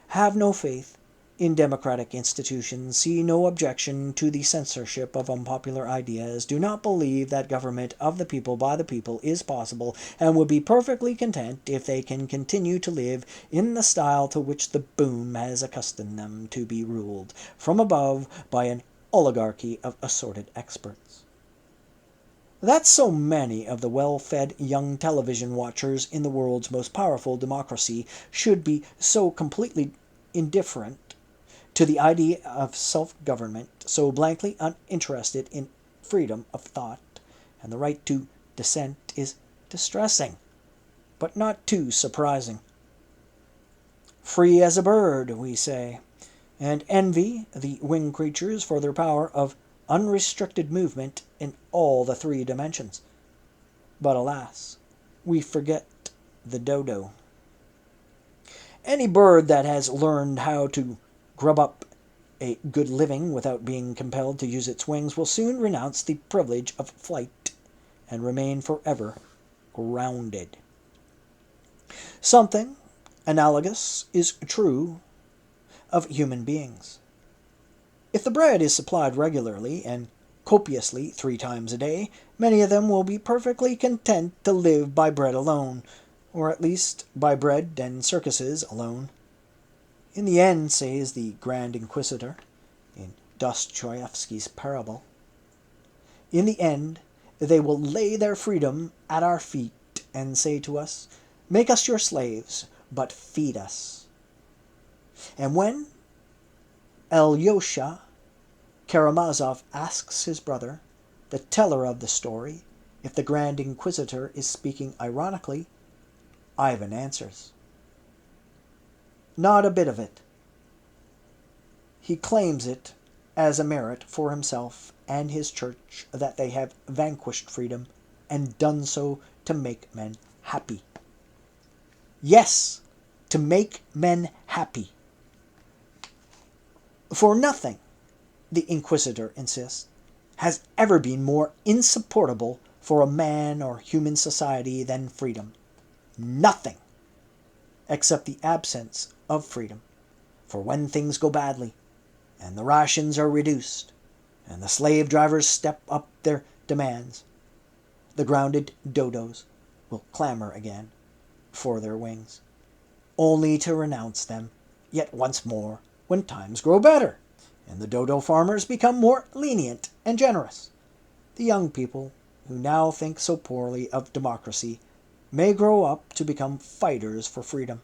have no faith in democratic institutions, see no objection to the censorship of unpopular ideas, do not believe that government of the people by the people is possible, and would be perfectly content if they can continue to live in the style to which the boom has accustomed them to be ruled from above by an oligarchy of assorted experts. That so many of the well-fed young television watchers in the world's most powerful democracy should be so completely indifferent to the idea of self-government, so blankly uninterested in freedom of thought and the right to dissent, is distressing, but not too surprising. Free as a bird, we say, and envy the winged creatures for their power of unrestricted movement in all the three dimensions. But alas, we forget the dodo. Any bird that has learned how to grub up a good living without being compelled to use its wings will soon renounce the privilege of flight and remain forever grounded. Something analogous is true of human beings. If the bread is supplied regularly and copiously 3 times a day, many of them will be perfectly content to live by bread alone, or at least by bread and circuses alone. In the end, says the Grand Inquisitor in Dostoevsky's parable, in the end they will lay their freedom at our feet and say to us, "Make us your slaves, but feed us." And when Alyosha Karamazov asks his brother, the teller of the story, if the Grand Inquisitor is speaking ironically, Ivan answers, "Not a bit of it." He claims it as a merit for himself and his church that they have vanquished freedom and done so to make men happy. Yes, to make men happy. For nothing, the Inquisitor insists, has ever been more insupportable for a man or human society than freedom. Nothing, except the absence of freedom. For when things go badly, and the rations are reduced, and the slave drivers step up their demands, the grounded dodos will clamor again for their wings, only to renounce them yet once more when times grow better, and the dodo farmers become more lenient and generous. The young people who now think so poorly of democracy may grow up to become fighters for freedom.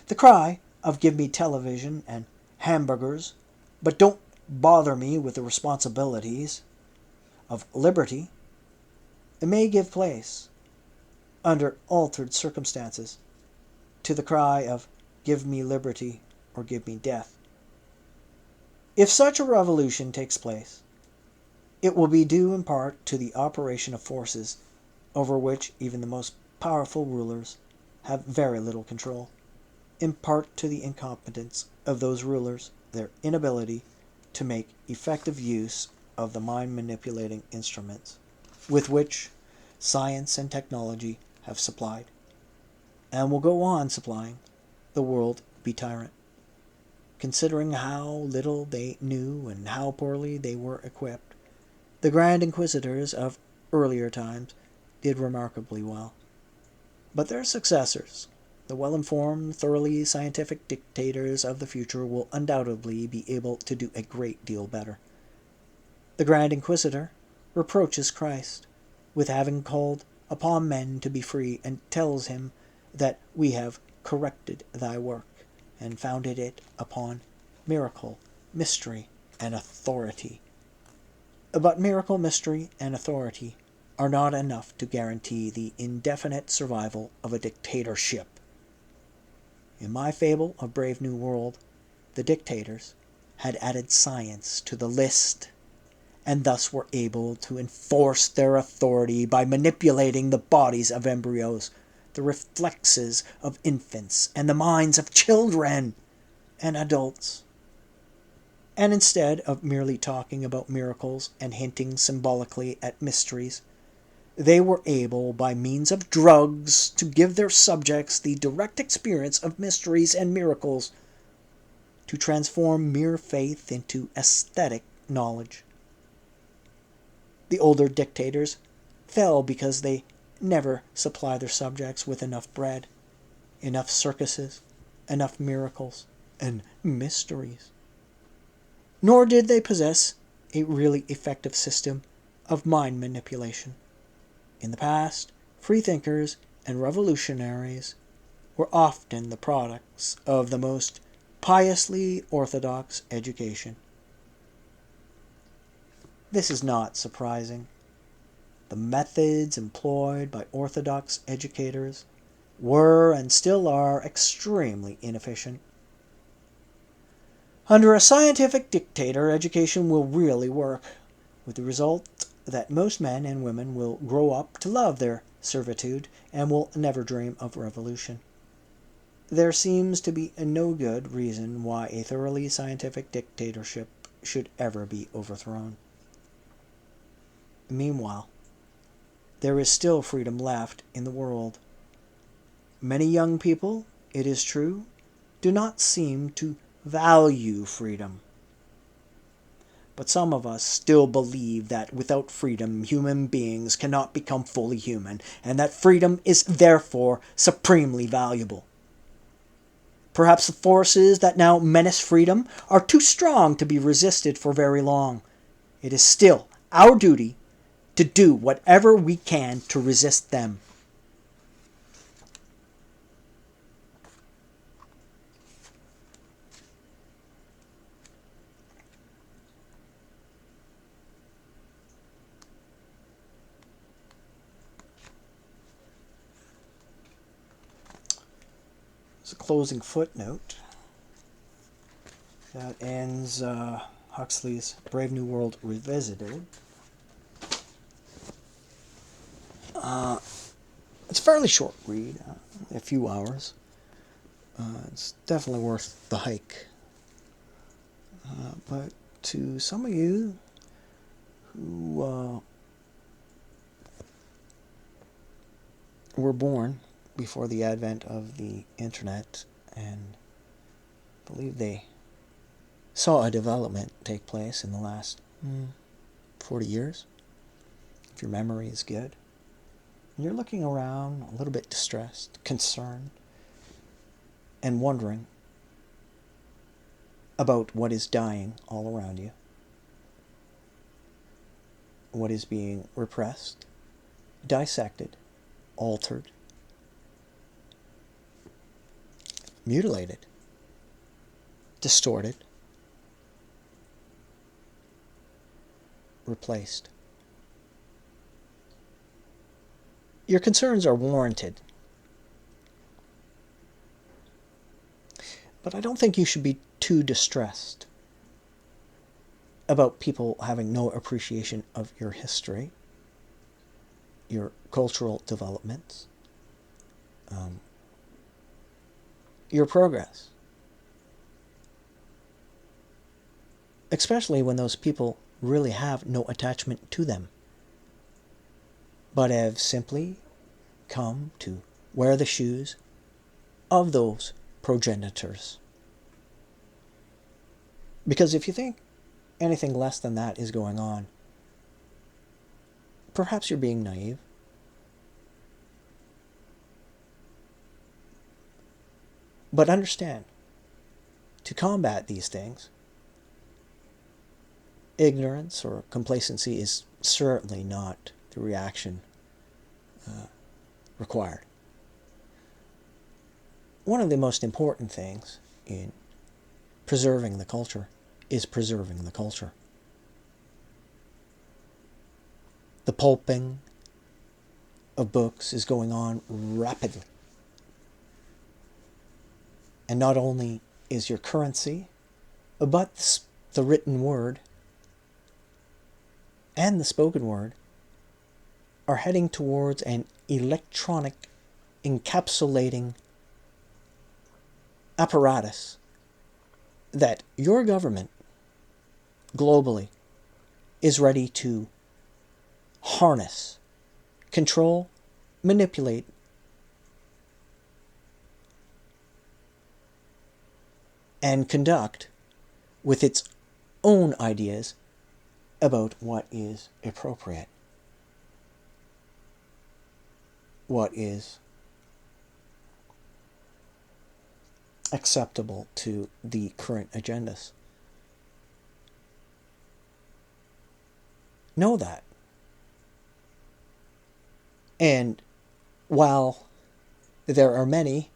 The cry of "give me television and hamburgers, but don't bother me with the responsibilities" of liberty may give place, under altered circumstances, to the cry of "give me liberty or give me death." If such a revolution takes place, it will be due in part to the operation of forces over which even the most powerful rulers have very little control, in part to the incompetence of those rulers, their inability to make effective use of the mind-manipulating instruments with which science and technology have supplied, and will go on supplying, the world-be tyrant. Considering how little they knew and how poorly they were equipped, the Grand Inquisitors of earlier times did remarkably well. But their successors, the well-informed, thoroughly scientific dictators of the future, will undoubtedly be able to do a great deal better. The Grand Inquisitor reproaches Christ with having called upon men to be free, and tells him that we have corrected thy work, and founded it upon miracle, mystery, and authority. But miracle, mystery, and authority are not enough to guarantee the indefinite survival of a dictatorship. In my fable of Brave New World, the dictators had added science to the list, and thus were able to enforce their authority by manipulating the bodies of embryos, the reflexes of infants, and the minds of children and adults. And instead of merely talking about miracles and hinting symbolically at mysteries, they were able, by means of drugs, to give their subjects the direct experience of mysteries and miracles, to transform mere faith into aesthetic knowledge. The older dictators fell because they never supplied their subjects with enough bread, enough circuses, enough miracles, and mysteries. Nor did they possess a really effective system of mind manipulation. In the past, freethinkers and revolutionaries were often the products of the most piously orthodox education. This is not surprising. The methods employed by orthodox educators were and still are extremely inefficient. Under a scientific dictator, education will really work, with the result that most men and women will grow up to love their servitude and will never dream of revolution. There seems to be no good reason why a thoroughly scientific dictatorship should ever be overthrown. Meanwhile, there is still freedom left in the world. Many young people, it is true, do not seem to value freedom. But some of us still believe that without freedom, human beings cannot become fully human, and that freedom is therefore supremely valuable. Perhaps the forces that now menace freedom are too strong to be resisted for very long. It is still our duty to do whatever we can to resist them. As a closing footnote, that ends Huxley's Brave New World Revisited. It's a fairly short read, a few hours. It's definitely worth the hike. But to some of you who were born before the advent of the internet and believe they saw a development take place in the last 40 years, if your memory is good, and you're looking around a little bit distressed, concerned, and wondering about what is dying all around you, what is being repressed, dissected, altered, mutilated, distorted, replaced. Your concerns are warranted, but I don't think you should be too distressed about people having no appreciation of your history, your cultural developments, your progress. Especially when those people really have no attachment to them, but have simply come to wear the shoes of those progenitors. Because if you think anything less than that is going on, perhaps you're being naive. But understand, to combat these things, ignorance or complacency is certainly not the reaction required. One of the most important things in preserving the culture is preserving the culture. The pulping of books is going on rapidly. And not only is your currency, but the written word and the spoken word are heading towards an electronic encapsulating apparatus that your government globally is ready to harness, control, manipulate, and conduct with its own ideas about what is appropriate, what is acceptable to the current agendas. Know that. And while there are many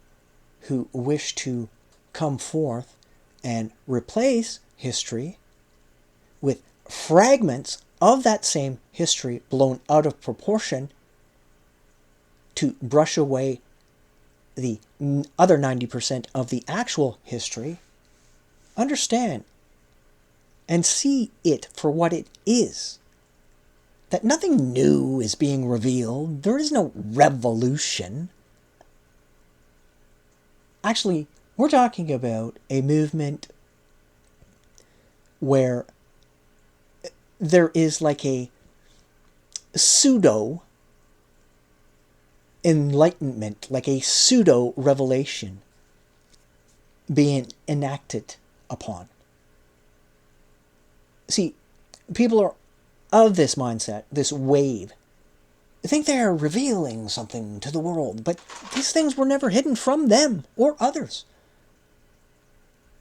who wish to come forth and replace history with fragments of that same history blown out of proportion to brush away the other 90% of the actual history, understand and see it for what it is. That nothing new is being revealed. There is no revolution. Actually, we're talking about a movement where there is like a pseudo enlightenment, like a pseudo-revelation being enacted upon. See, people are of this mindset, this wave. They think they are revealing something to the world, but these things were never hidden from them or others.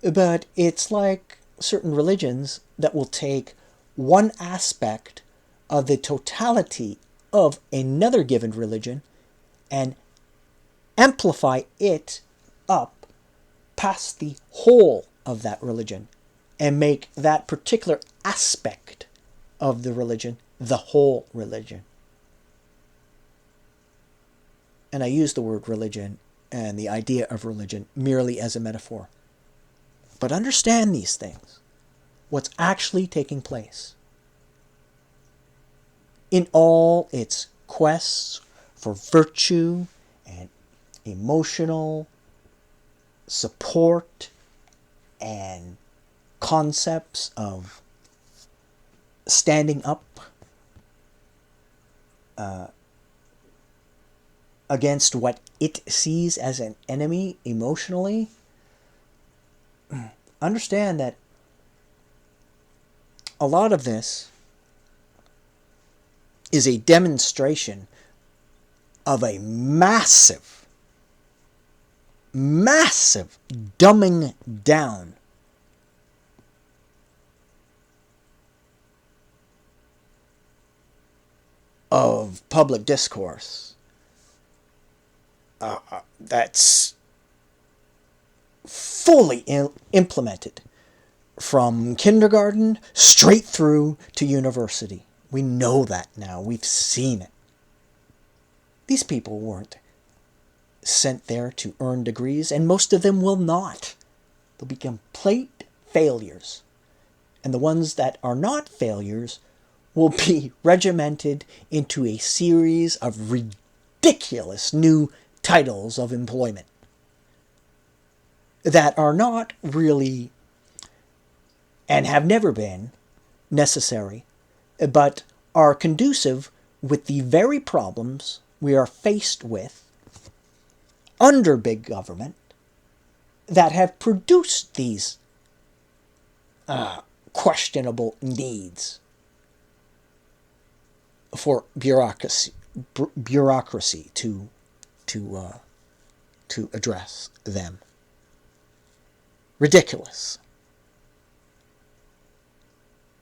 But it's like certain religions that will take one aspect of the totality of another given religion and amplify it up past the whole of that religion and make that particular aspect of the religion the whole religion. And I use the word religion and the idea of religion merely as a metaphor. But understand these things, what's actually taking place. In all its quests for virtue and emotional support and concepts of standing up against what it sees as an enemy emotionally, understand that a lot of this is a demonstration of a massive dumbing down of public discourse that's fully implemented from kindergarten straight through to university. We know that now. We've seen it. These people weren't sent there to earn degrees, and most of them will not. They'll be complete failures. And the ones that are not failures will be regimented into a series of ridiculous new titles of employment that are not really and have never been necessary, but are conducive with the very problems we are faced with under big government that have produced these questionable needs for bureaucracy to address them. Ridiculous.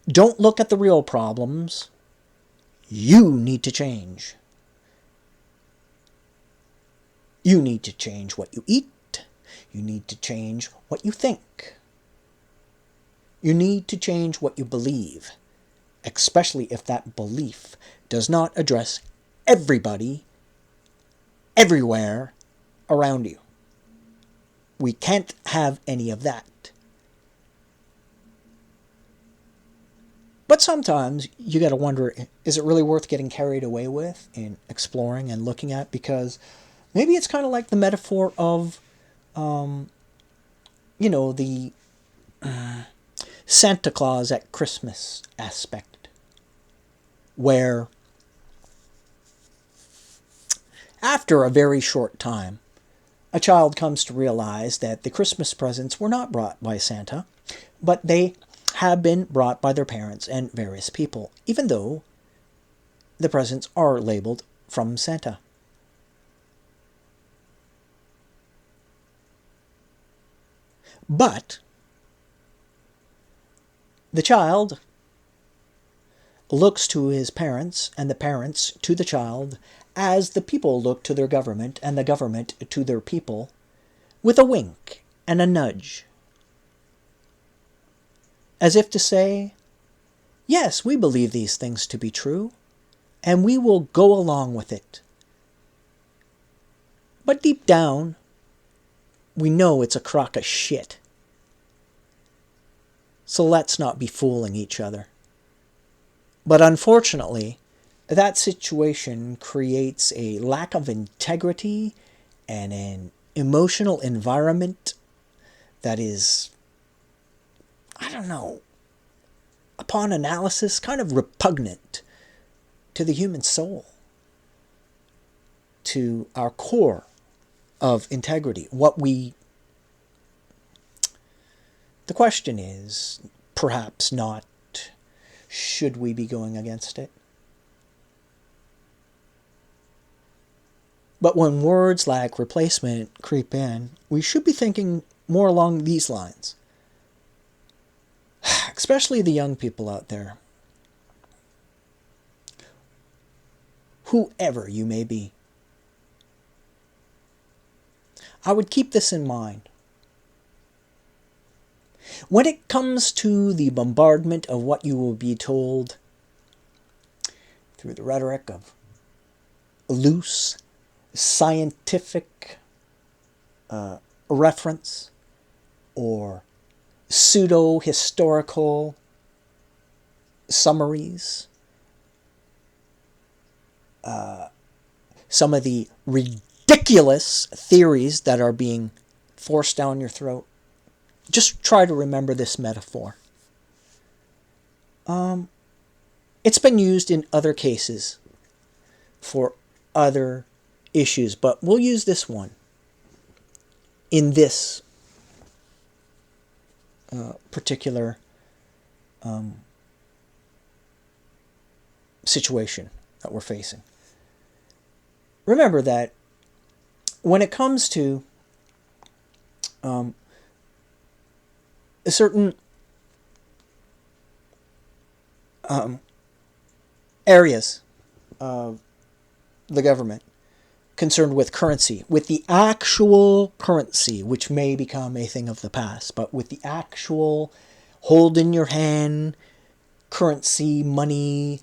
Don't look at the real problems. You need to change. You need to change what you eat. You need to change what you think. You need to change what you believe, especially if that belief does not address everybody, everywhere around you. We can't have any of that. But sometimes you got to wonder, is it really worth getting carried away with in exploring and looking at? Because maybe it's kind of like the metaphor of, the Santa Claus at Christmas aspect, where after a very short time, a child comes to realize that the Christmas presents were not brought by Santa, but they have been brought by their parents and various people, even though the presents are labeled from Santa. But the child looks to his parents, and the parents to the child, as the people look to their government, and the government to their people, with a wink and a nudge, as if to say, yes, we believe these things to be true, and we will go along with it. But deep down, we know it's a crock of shit. So let's not be fooling each other. But unfortunately, that situation creates a lack of integrity and an emotional environment that is, upon analysis, kind of repugnant to the human soul. to our core of integrity. The question is, perhaps not, should we be going against it? But when words like replacement creep in, we should be thinking more along these lines. Especially the young people out there. Whoever you may be. I would keep this in mind. When it comes to the bombardment of what you will be told through the rhetoric of loose, scientific reference or pseudo-historical summaries, some of the ridiculous theories that are being forced down your throat, just try to remember this metaphor. It's been used in other cases for other issues, but we'll use this one in this particular situation that we're facing. Remember that when it comes to certain areas of the government concerned with currency, with the actual currency, which may become a thing of the past, but with the actual hold in your hand currency, money,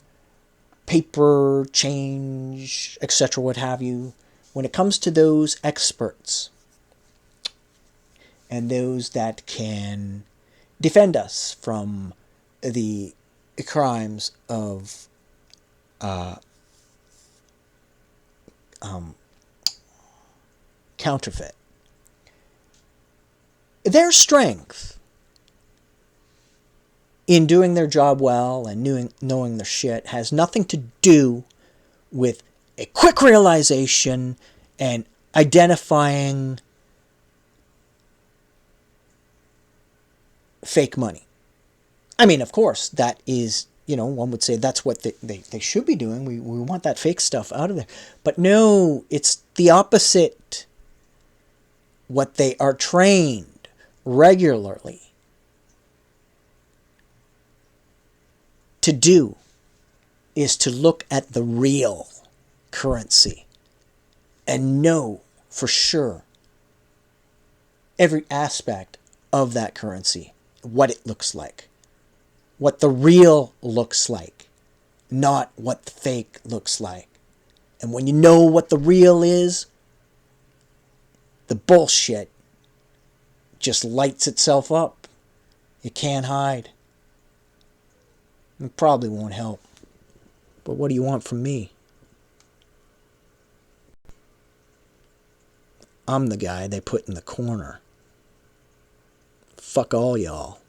paper, change, etc., what have you, when it comes to those experts and those that can defend us from the crimes of counterfeit, their strength in doing their job well and knowing their shit has nothing to do with a quick realization and identifying fake money. I mean, of course, that is, one would say that's what they should be doing. We want that fake stuff out of there. But no, it's the opposite. What they are trained regularly to do is to look at the real currency and know for sure every aspect of that currency, what it looks like, what the real looks like, not what the fake looks like. And when you know what the real is, the bullshit just lights itself up. You can't hide. It probably won't help. But what do you want from me? I'm the guy they put in the corner. Fuck all y'all.